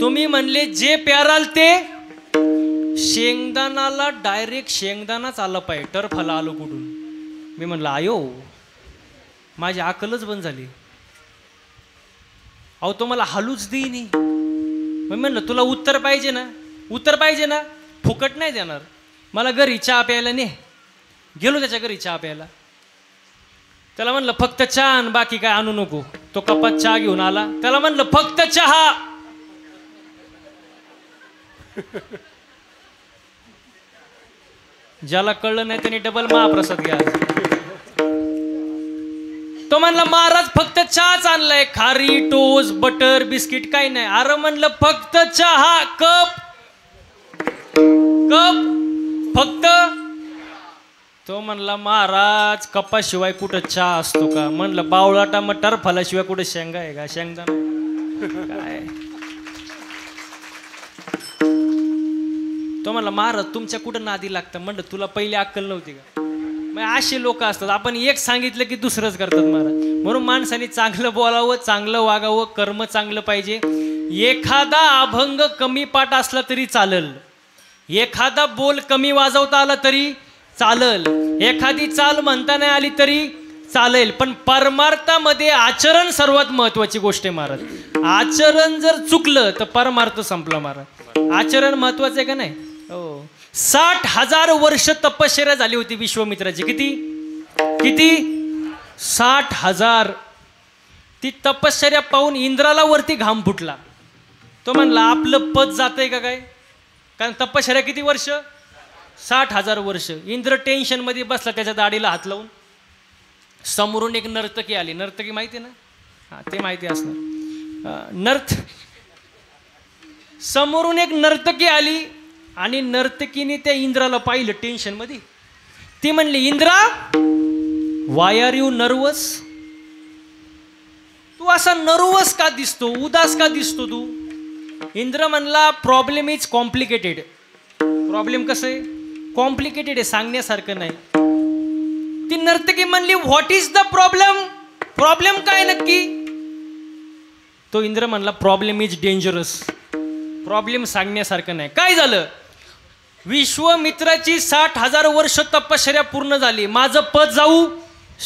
तुम्ही म्हणले जे पेराल ते, शेंगदाणाला डायरेक्ट शेंगदाणाच आलं पाहिजे, टरफल आलो कुठून? मी म्हणलं आयो, माझी अकलच बंद झाली. अहो तो मला हलूच देईनी. मी म्हणलं तुला उत्तर पाहिजे ना, उत्तर पाहिजे ना, फुकट नाही देणार. मला घरी चहा प्यायला ने. गेलो त्याच्या घरी चहा प्यायला. त्याला म्हणलं फक्त चहा आण, बाकी काय आणू नको. तो कपात चहा घेऊन आला. त्याला म्हणलं फक्त चहा. ज्याला कळलं नाही त्याने डबल महाप्रसाद घ्या. तो म्हणला महाराज फक्त चहाच आणलाय, खारी टोस्ट बटर बिस्किट काही नाही. अरे म्हणलं फक्त चहा, कप फक्त. तो म्हणला महाराज कपाशिवाय कुठं चहा असतो का? म्हणलं बावळाटा मटर फलाशिवाय कुठं शेंगा आहे का? शेंगदाणा काय? तो म्हणला महाराज तुमच्या कुठं नादी लागतं. म्हणलं तुला पहिली अक्कल नव्हती का? मग असे लोक असतात, आपण एक सांगितलं की दुसरंच करतात महाराज. म्हणून माणसाने चांगलं बोलावं, चांगलं वागावं, कर्म चांगलं पाहिजे. एखादा अभंग कमी पाठ असला तरी चालेल, एखादा बोल कमी वाजवता आला तरी चालेल, एखादी चाल म्हणता नाही आली तरी चालेल, पण परमार्थामध्ये आचरण सर्वात महत्वाची गोष्ट आहे महाराज. आचरण जर चुकलं तर परमार्थ संपला महाराज. आचरण महत्वाचं आहे का नाही? हो. 60,000 वर्ष तपश्चर्या झाली होती विश्वामित्राची. किती 60,000. ती तपश्चर्या पाहून इंद्राला वरती घाम फुटला. तो म्हणला आपलं पद जातंय का काय, कारण तपश्चर्या किती वर्ष, 60,000 वर्ष. इंद्र टेन्शनमध्ये बसला, त्याच्या दाढीला हात लावून. समोरून एक नर्तकी आली. नर्तकी माहिती आहे ना, हां ते माहिती असणार. समोरून एक नर्तकी आली आणि नर्तकीने त्या इंद्राला पाहिलं टेन्शनमध्ये. ती म्हणली, Indra why are you nervous, तू असा नर्वस का दिसतो, उदास का दिसतो तू. इंद्र म्हणला, प्रॉब्लेम इज कॉम्प्लिकेटेड. प्रॉब्लेम कसं आहे, कॉम्प्लिकेटेड आहे, सांगण्यासारखं नाही. ती नर्तकी म्हणली, what is the problem, problem काय नक्की. तो इंद्र म्हणला, प्रॉब्लेम इज डेंजरस, प्रॉब्लेम सांगण्यासारखं नाही. काय झालं, विश्वामित्राची 60,000 वर्ष तपश्चर्या पूर्ण झाली, माझं पद जाऊ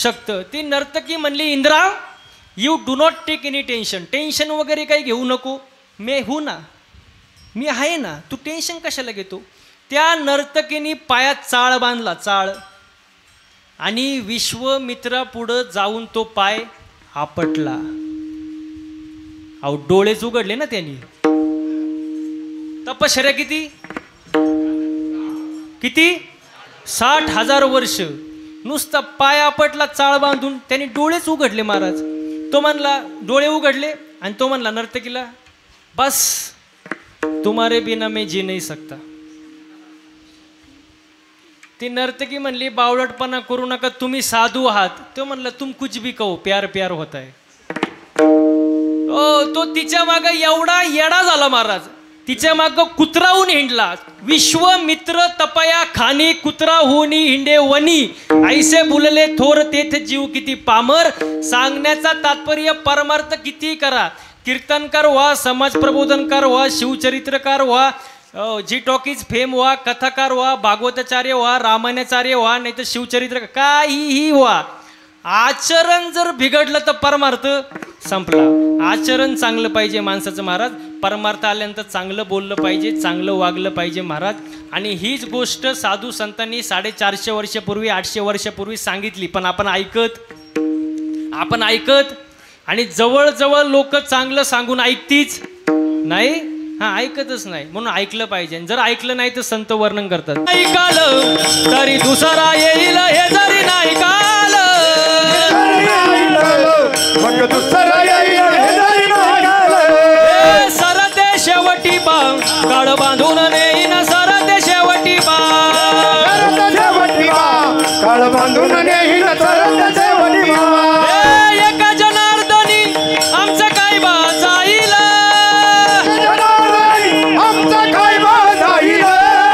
शकतं. ती नर्तकी म्हणली, Indra you do not take any tension, tension वगैरे काही घेऊ नको, मी हो ना, मी आहे ना, तू टेन्शन कशाला घेतो. त्या नर्तकीने पायात चाळ बांधला, चाळ, आणि विश्वामित्रा पुढं जाऊन तो पाय आपटला. अहो डोळेच उघडले ना त्यांनी. तपश्चर्या किती किती 60,000 वर्ष. नुसता पाय आपटला चाळ बांधून, त्यांनी डोळेच उघडले महाराज. तो म्हणला, डोळे उघडले आणि तो म्हणला नर्तकीला, बस तुम्हारे बिना मैं जी नहीं सकता. ती नर्तकी म्हणली, बावळटपणा करू नका, तुम्ही साधू आहात. तो म्हणला, तुम कुछ भी कहो, प्यार प्यार होता है. तो तिच्या माग एवढा येडा झाला महाराज, तिच्या माग कुत्राहून हिंडला. विश्वामित्र तपया खानी, कुत्रा होनी हिंडे वनी, ऐसे बुलले थोर तेथ जीव किती पामर. सांगण्याचा तात्पर्य, परमार्थ किती करा, कीर्तनकार व्हा, समाज प्रबोधनकार व्हा, शिवचरित्रकार व्हा, जी टॉकीज फेम व्हा, कथाकार व्हा, भागवताचार्य व्हा, रामायणाचार्य व्हा, नाही तर शिवचरित्र, काहीही व्हा, आचरण जर बिघडलं तर परमार्थ संपला. आचरण चांगलं पाहिजे माणसाचं महाराज. परमार्थ आल्यानंतर चांगलं बोललं पाहिजे, चांगलं वागलं पाहिजे महाराज. आणि हीच गोष्ट साधू संतांनी 450 वर्षापूर्वी, 800 वर्षापूर्वी सांगितली. पण आपण ऐकत आणि जवळजवळ लोक चांगलं सांगून ऐकतीच नाही, ऐकतच नाही. म्हणून ऐकलं पाहिजे. जर ऐकलं नाही तर संत वर्णन करतात, ऐकालं तरी दुसरा येईल, हे जरी नाही काल सरते शेवटी बा, काळ बांधून नेईन सरते शेवटी बा, काळ बांधून नेईन सरते शेवटी बा. एका जनार्दनी आमचं काय बा जाईल, आमचं काय बा जाईल,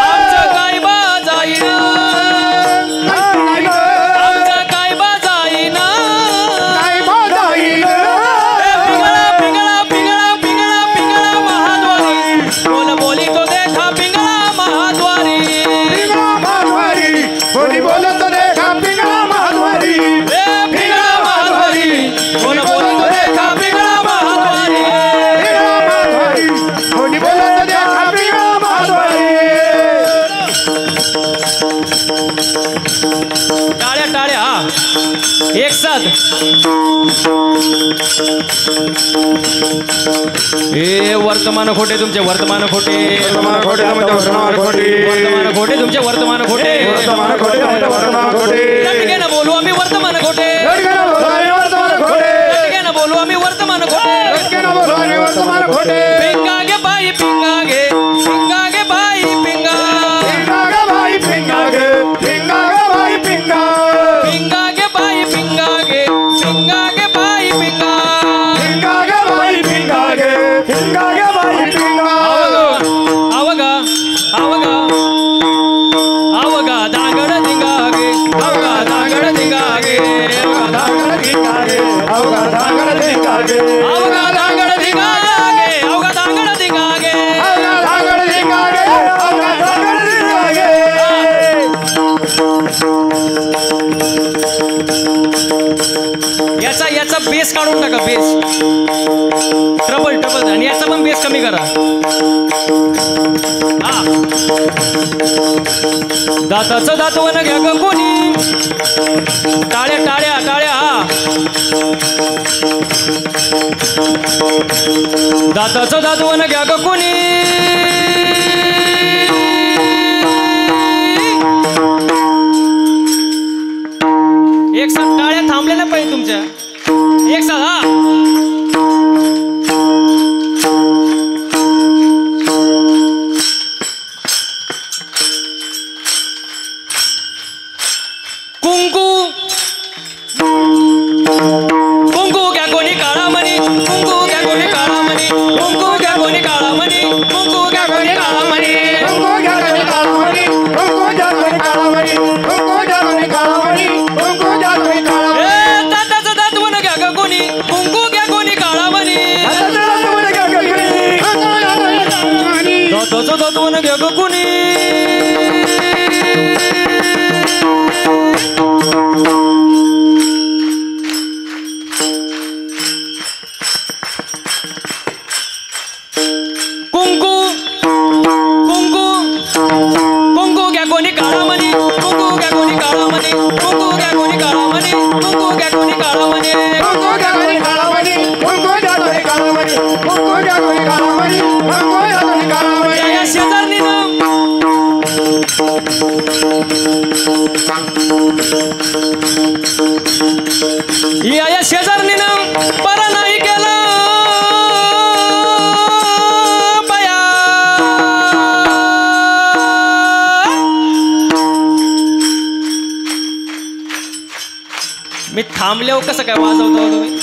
आमचं काय बा जाईल, आमचं काय बा जाईन, काय बा जाईल. पिंगळा पिंगळा पिंगळा पिंगळा महाद्वारी, बोल बोली तो देखा पिंगळा महाद्वारी, पिंगळा महाद्वारी, बोली बोलत देखा पिंगळा महाद्वारी, पिंगळा महाद्वारी, बोल बोली तो देखा पिंगळा महाद्वारी, पिंगळा महाद्वारी, बोली बोलत देखा पिंगळा महाद्वारी. टाळ्या टाळ्या, एक साथ. हे वर्तमान खोटे तुमचे, वर्तमान खोटे, वर्तमान खोटे तुमचे, वर्तमान खोटे, वर्तमान खोटे तुमचे, वर्तमान खोटे, वर्तमान खोटे तुमचे, वर्तमान खोटे. लटके न बोलू आम्ही वर्तमान खोटे, लटके न बोलू आम्ही वर्तमान खोटे, लटके न बोलू आम्ही वर्तमान खोटे, लटके न बोलू आम्ही वर्तमान खोटे. पिंगा गे बाई पिंगा गे, पिंगा गे बाई पिंगा, पिंगा गे बाई पिंगा गे, पिंगा गे बाई पिंगा, पिंगा गे बाई पिंगा गे, पिंगा गे बाई पिंगा, पिंगा गे बाई पिंगा गे, पिंगा गे बाई पिंगा. आवगा आवगा आवगा दांगड दिंगा गे, आवगा दांगड दिंगा गे, आवगा धांगड धिंगा गे, अवघा धांगड धिंगा गे, आवगा दांगड दिंगा गे, आवगा दांगड दिंगा गे, अवघा धांगड धिंगा गे, अवघा धांगड धिंगा गे. याचा बेस काढून टाका, बेस ट्रबल ट्रबल, आणि याचा पण बेस कमी करा. हा दाताचं दातवन घ्या ग कोणी, टाळ्या टाळ्या टाळ्या. हा दाताचं दातवन घ्या ग कोणी एक साथ टाळ्या थांबलेल्या पाहिजे तुमच्या एक साथ हा कुंकू कुंकू घ्या कोणी काळा मणी कुंकू घ्या कोणी काळा मणी कुंकू घ्या कोणी काळा मणी कुंकू घ्या कोणी काळा मणी दाताचं दातवन घ्या ग कोणी कुंकू घ्या कोणी काळा मणी दाताचं दातवन घ्या ग कोणी कुंकू कुंकू कुंकू घ्या कोणी काळा मणी कुंकू घ्या कोणी काळा मणी कुंकू घ्या कोणी काळा मणी कुंकू घ्या कोणी काळा मणी या शेजारणीनं या शेजारणीनं बरा नाही केलं बया मी थांबल्यावर कसं काय वाजवतो तुम्ही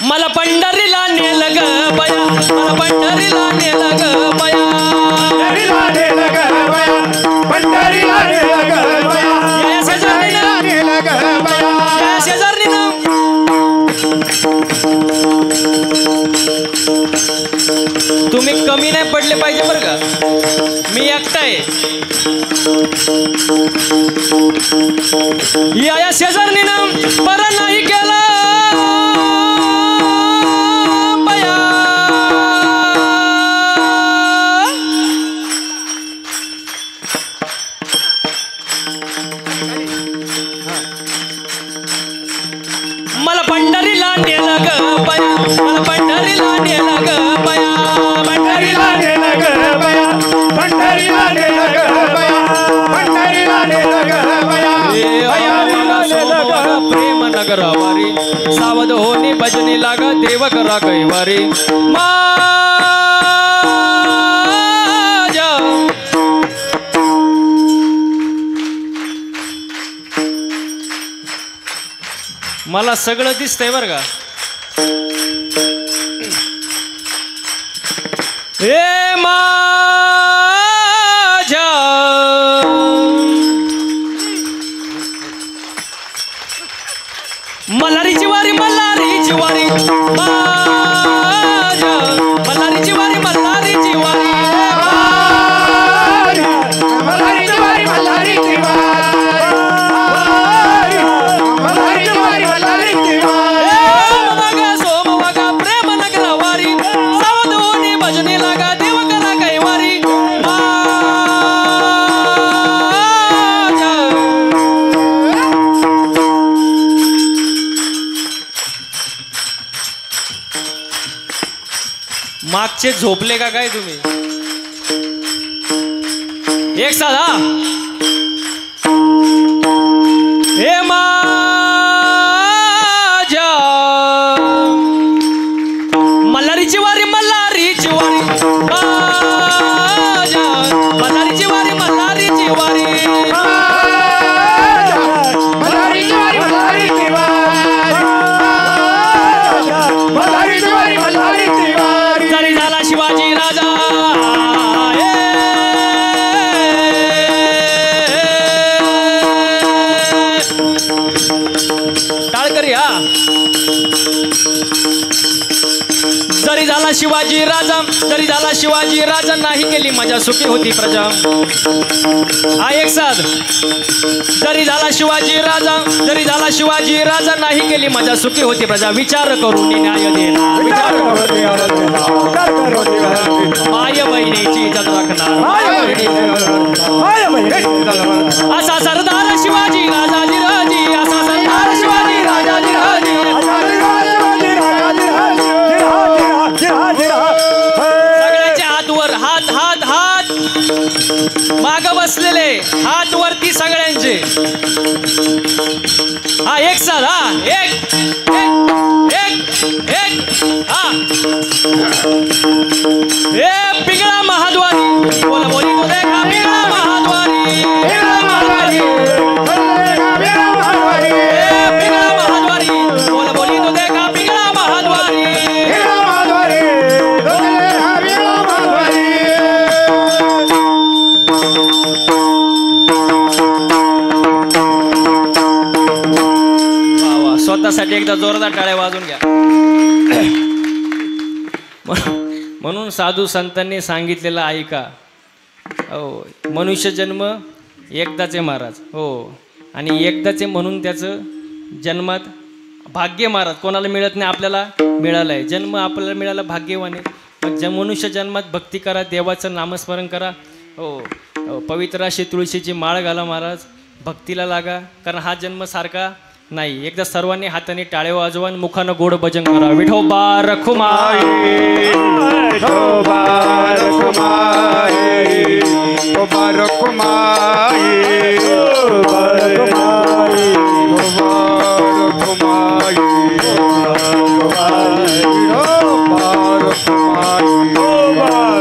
मला पंढरीला नेलं ग बया मला पंढरीला नेलं ग बया या शेजारणीनं तुम्ही कमी नाही पडले पाहिजे बरं का मी एकटा आहे या शेजारणीनं बरं नाही केलं बया मला पंढरीला नेलं ग बया मला पंढरीला नेलं ग बया पंढरीला नेलं ग बया प्रेम नगरावारी सावध होनी भजनी लागा देव करा कैवारी माझ्या मला सगळं दिसतंय बरं का ए माझ्या मल्हारीची वारी मल्हारीची वारी माझ्या मल्हारीची वारी मल्हारीची वारी सोम वागा प्रेम नगरा वारी सावध होनी भजनी लागा देव करा कैवारी मागचे झोपले का काय तुम्ही एक साधा हे माझ्या मल्हारीची वारी मल्हारीची वारी माझ्या मल्हारीची वारी मल्हारीची वारी जरी झाला शिवाजी राजा टाळकरी हा जरी झाला शिवाजी राजा जरी झाला शिवाजी राजा नाही केली मजा सुखी होती प्रजा हा एक साथ जरी झाला शिवाजी राजा जरी झाला शिवाजी राजा नाही केली मजा सुखी होती प्रजा विचार करून न्याय देणार विचार माय बहिणीची इज्जत राखणार असा सरदार शिवाजी राजाजी राजी असा सरदार शिवाजी राजाजी राजी बसलेले हात वरती सगळ्यांचे. हा एक साथ. हा एक एक एक एक. हा हे पिंगळा महाद्वारी बोला बोली तो देखा पिंगळा महाद्वारी. पिंगळा महाद्वारी पिंगळा महाद्वारी बोला बोली तो देखा पिंगळा महाद्वारी. स्वतःसाठी एकदा जोरदार टाळ्या वाजून घ्या. म्हणून साधू संतांनी सांगितलेलं ऐका. हो मनुष्य जन्म एकदाच आहे महाराज. हो आणि एकदाच आहे म्हणून त्याचं जन्मात भाग्य महाराज कोणाला मिळत नाही, आपल्याला मिळालं आहे. जन्म आपल्याला मिळाला भाग्यवाने. मग मनुष्य जन्मात भक्ती करा, देवाचं नामस्मरण करा. हो पवित्र अशी तुळशीची माळ घाला महाराज, भक्तीला लागा. कारण हा जन्म सारखा नाही. एकदा सर्वांनी हाताने टाळे वाजवा आणि मुखानं गोड भजन करा. विठोबा रखुमाई विठोबा रखुमाई विठोबा रखुमाई विठोबा रखुमाई विठोबा रखुमाई विठोबा रखुमाई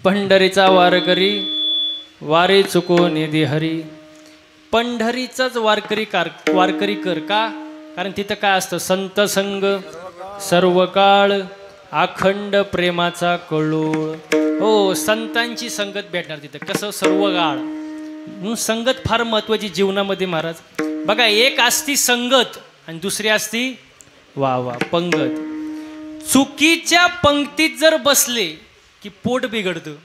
पंढरीचा वारकरी वारी चुको निधी हरी. पंढरीचाच वारकरी कर का? कारण तिथं काय असतं? संत संग सर्व काळ अखंड प्रेमाचा कळोळ. हो संतांची संगत भेटणार तिथं. कसं? सर्व काळ. म्हणून संगत फार महत्वाची जीवनामध्ये महाराज. बघा एक असती संगत आणि दुसरी असती वा वा पंगत. चुकीच्या पंक्तीत जर बसले की पोट बिघडतं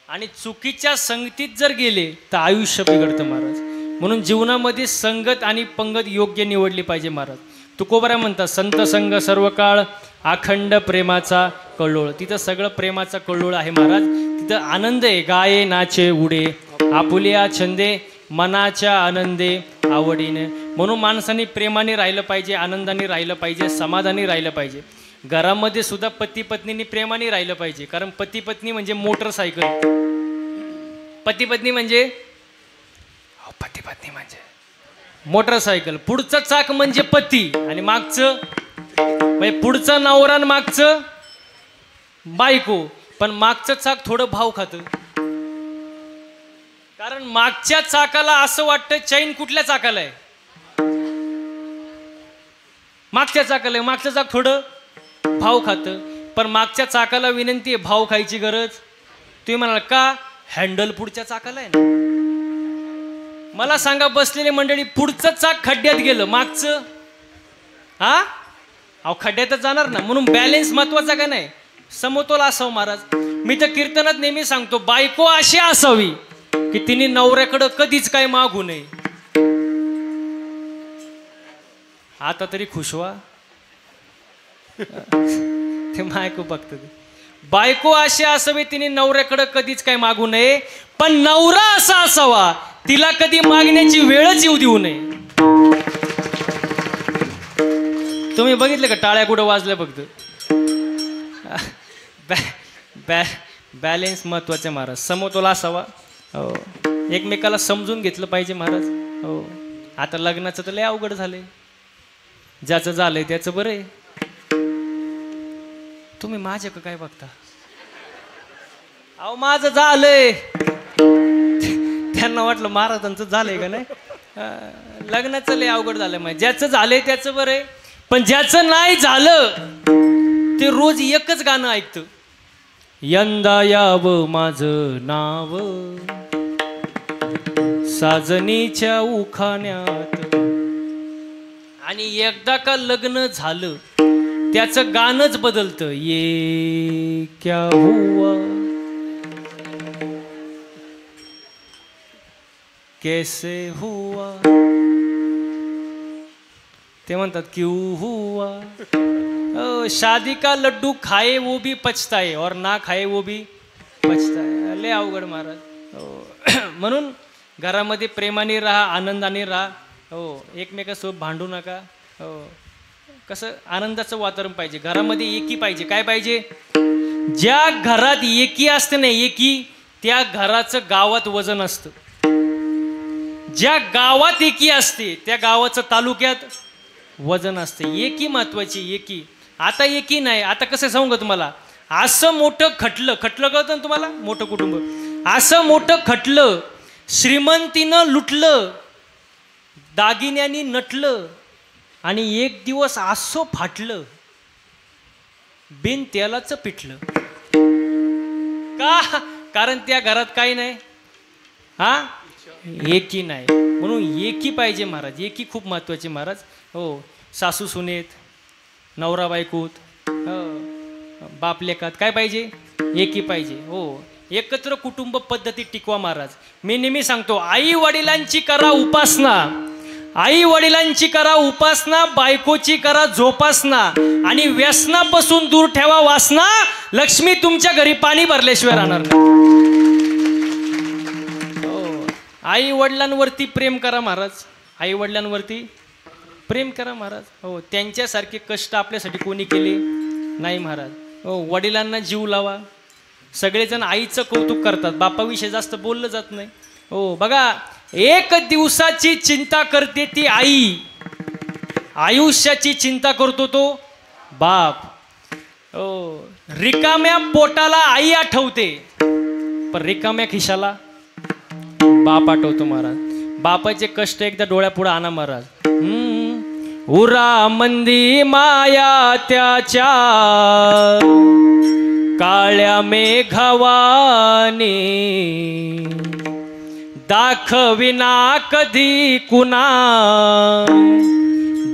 आणि चुकीच्या संगतीत जर गेले तर आयुष्य बिघडतं महाराज. म्हणून जीवनामध्ये संगत आणि पंगत योग्य निवडली पाहिजे महाराज. तुकोबरा म्हणतात संत संग सर्व काळ अखंड प्रेमाचा कल्लोळ. तिथं सगळं प्रेमाचा कल्लोळ आहे महाराज. तिथं आनंद आहे. गाये नाचे उडे आपुलिया छंदे मनाच्या आनंदे आवडीने. म्हणून माणसाने प्रेमाने राहिलं पाहिजे, आनंदाने राहिलं पाहिजे, समाधानी राहिलं पाहिजे. घरामध्ये सुद्धा पती पत्नीने प्रेमाने राहिलं पाहिजे. कारण पती पत्नी म्हणजे मोटरसायकल. पती पत्नी म्हणजे मोटरसायकल. पुढचं चाक म्हणजे पती आणि मागचं म्हणजे पुढचं नवरा आणि मागचं बायको. पण मागचं चाक थोडं भाव खातं. कारण मागच्या चाकाला असं वाटतं चैन कुठल्या चाकाला आहे? मागच्या चाकाला आहे. मागचं चाक थोडं भाव खातं. पण मागच्या चाकाला विनंती आहे भाव खायची गरज. तुम्ही म्हणाल का? हँडल पुढच्या चाकाला आहे ना. मला सांगा बसलेली मंडळी पुढचं चाक खड्ड्यात गेलं मागचं अहो खड्ड्यातच जाणार ना. म्हणून बॅलेन्स महत्वाचा का नाही? समतोल असावं महाराज. मी तर कीर्तनात नेहमी सांगतो बायको अशी असावी की तिने नवऱ्याकडं कधीच काय मागू नये. आता तरी खुश व्हा. ते मायको बघत. बायको अशी असावी तिने नवऱ्याकडे कधीच काही मागू नये, पण नवरा असा असावा तिला कधी मागण्याची वेळच येऊ देऊ नये. तुम्ही बघितलं का टाळ्या कुठं वाजल्या फक्त. बॅलेन्स महत्वाचे महाराज, समतोल असावा. हो, एकमेकाला समजून घेतलं पाहिजे महाराज. हो, आता लग्नाचं तर लय अवघड झालंय. ज्याचं झालंय त्याचं बरं आहे. तुम्ही माझ्या का काय बघता? अहो माझं झालंय. त्यांना वाटलं महाराजांचं झालंय का नाही. लग्नाचं लय अवघड झालंय. मग ज्याचं झालंय त्याचं बरं आहे, पण ज्याचं नाही झालं ते रोज एकच गाणं ऐकतं, यंदा यावं माझं नाव साजनीच्या उखाण्यात. आणि एकदा का लग्न झालं त्याचं गाणंच बदलतं, ये क्या हुआ कैसे हुआ. ते म्हणतात क्यों हुआ. शादी का लड्डू खाए वो भी पछताए और ना खाए वो भी पछताए. लय अवघड महाराज. म्हणून घरामध्ये प्रेमाने राहा, आनंदाने राहा. हो, एकमेकासोबत भांडू नका. हो, कसं आनंदाचं वातावरण पाहिजे घरामध्ये. एकी पाहिजे. काय पाहिजे? ज्या घरात एकी असते ना, एकी, त्या घराचं गावात वजन असतं. ज्या गावात एकी असते त्या गावाचं तालुक्यात वजन असते. एकी महत्वाची. एकी. आता एकी नाही. आता कसं सांगू का तुम्हाला, असं मोठं खटलं कळतं ना तुम्हाला, मोठं कुटुंब, असं मोठं खटलं, श्रीमंतीनं लुटलं, दागिन्यांनी नटलं, आणि एक दिवस असं फाटलं, बिन तेलाचं पिठलं. का? कारण त्या घरात काही नाही. हा, एकी नाही. म्हणून एकी पाहिजे महाराज. एकी खूप महत्वाची महाराज. हो, सासू सुनेत, नवरा बायकोत, बाप लेकात काय पाहिजे? एकी पाहिजे. हो, एकत्र कुटुंब पद्धती टिकवा महाराज. मी नेहमी सांगतो, आई वडिलांची करा उपासना, आई वडिलांची करा उपासना, बायकोची करा जोपासना, आणि व्यसनापासून दूर ठेवा वासना. लक्ष्मी तुमच्या घरी पाणी भरल्याशिवाय राहणार नाही. आई वडिलांवरती प्रेम करा महाराज. आई वडिलांवरती प्रेम करा महाराज. हो, त्यांच्यासारखे कष्ट आपल्यासाठी कोणी केले नाही महाराज. हो, वडिलांना जीव लावा. सगळेजण आईचं कौतुक करतात, बापाविषयी जास्त बोललं जात नाही. हो, बघा, एक दिवसाची चिंता करते ती आई, आयुष्याची चिंता करतो तो बाप. हो, रिकाम्या पोटाला आई आठवते, पण रिकाम्या खिशाला बाप आठवतो महाराज. बापाचे कष्ट एकदा डोळ्यापुढे आणा महाराज. उरा मंदी माया त्याच्या काळ्या मेघवानी, दाखविना कधी कुणा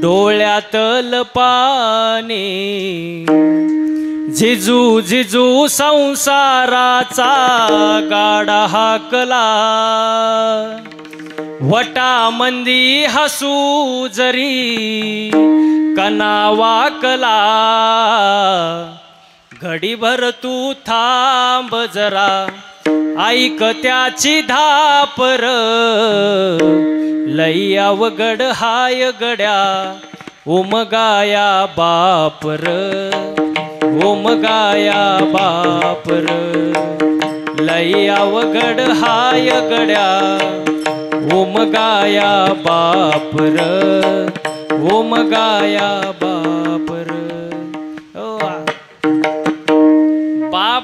डोळ्यातल पाणी. झिजू झिजू संसाराचा गाडा हाकला, वटा मंदी हसू जरी कना वाकला. घडीभर तू थांब जरा, ऐक त्याची धापर, लई अवघड हाय गड्या उमगाया बापर. ओमगाया बापर, लई अवघड हाय गड्या ओमगाया बापर. ओमगाया बापर. बाप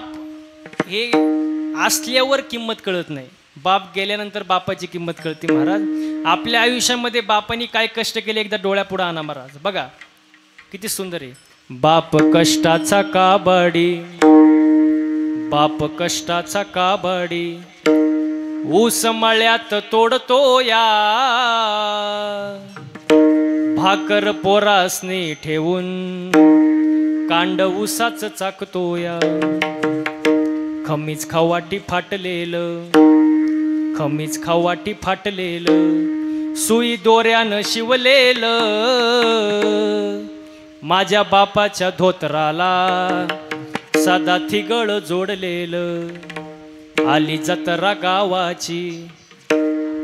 हे असल्यावर किंमत कळत नाही, बाप गेल्यानंतर बापाची किंमत कळते महाराज. आपल्या आयुष्यामध्ये बापांनी काय कष्ट केले एकदा डोळ्यापुढे आणा महाराज. बघा किती सुंदर आहे. बाप कष्टाचा काबाडी, बाप कष्टाचा काबाडी, ऊस मळ्यात तोडतो या, भाकर पोरासनी ठेवून कांड ऊसाच चाकतो या. खमीच खावाटी फाटलेलं, खमीच खावाटी फाटलेलं, सुई दोऱ्यानं शिवलेलं, माझ्या बापाच्या धोतराला सदा थिगळ जोडलेलं आली जत्रा गावाची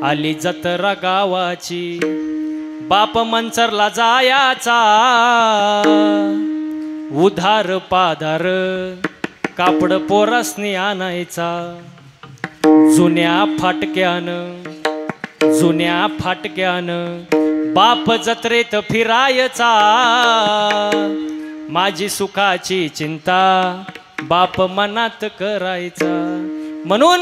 आली जत्रा गावाची बाप मंचरला जायाचा उधार पाधार कापड पोरासनी आणायचा जुन्या फाटक्यानं बाप जत्रेत फिरायचा माझी सुखाची चिंता बाप मनात करायचा. म्हणून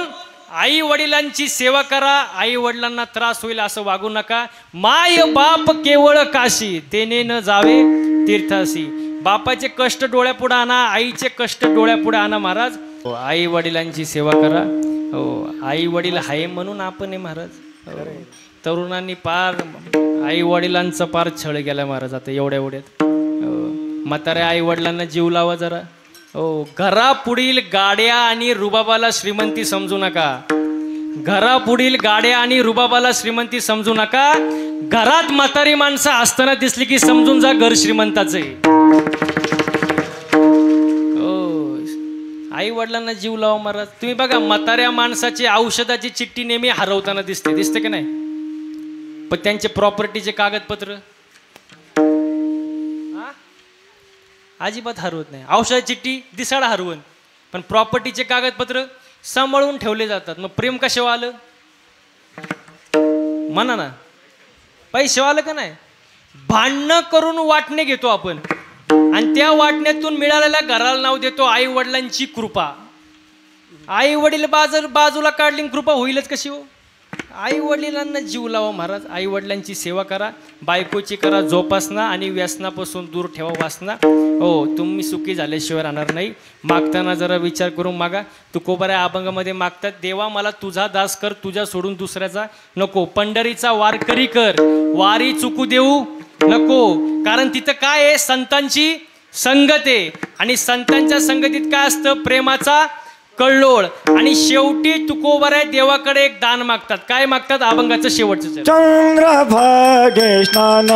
आई वडिलांची सेवा करा. आई वडिलांना त्रास होईल असं वागू नका. माय बाप केवळ काशी तेने न जावे तीर्थासी. बापाचे कष्ट डोळ्यापुढे आणा, आईचे कष्ट डोळ्यापुढे आणा महाराज. आई वडिलांची सेवा करा. हो, आई वडील आहे म्हणून आपण आहे महाराज. तरुणांनी पार आई वडिलांचा पार छळ गेला महाराज आता एवढ्यात. म्हाताऱ्या आई वडिलांना जीव लावा जरा. हो, घरापुढील गाड्या आणि रुबाबाला श्रीमंती समजू नका. घरापुढील गाड्या आणि रुबाबाला श्रीमंती समजू नका. घरात म्हातारी माणसं असताना दिसली की समजून जा घर श्रीमंताचं आहे. हो, आई वडिलांना जीव लावा महाराज. तुम्ही बघा म्हाताऱ्या माणसाची औषधाची चिठ्ठी नेहमी हरवताना दिसते की नाही. पण त्यांचे प्रॉपर्टीचे कागदपत्र अजिबात हरवत नाही. औषधाची चिठ्ठी दिसाडा हरवून, पण प्रॉपर्टीचे कागदपत्र सांभाळून ठेवले जातात. मग प्रेम कशावर आलं म्हणा ना. पैशावर आलं का नाही. भांडणं करून वाटणे घेतो आपण आणि त्या वाटण्यातून मिळालेल्या घराला नाव देतो आई वडिलांची कृपा. आई वडील बाजूला काढली कृपा होईलच कशी हो. आई वडिलांना जीव लावा महाराज. आई वडिलांची सेवा करा. बायकोची करा जोपासना आणि व्यसनापासून दूर ठेवा वासना. हो, तुम्ही सुखी झाल्याशिवाय राहणार नाही. मागताना जरा विचार करून मागा. तुकोबाऱ्या अभंगामध्ये मागतात, देवा मला तुझा दास कर, तुझ्या सोडून दुसऱ्याचा नको. पंढरीचा वारकरी कर, वारी चुकू देऊ नको. कारण तिथं काय आहे, संतांची संगत आहे. आणि संतांच्या संगतीत काय असतं, प्रेमाचा कल्लोळ. आणि शेवटी तुकोबाऱ्या देवाकडे एक दान मागतात. काय मागतात, अभंगाचं शेवटचं चंद्रभागे स्नान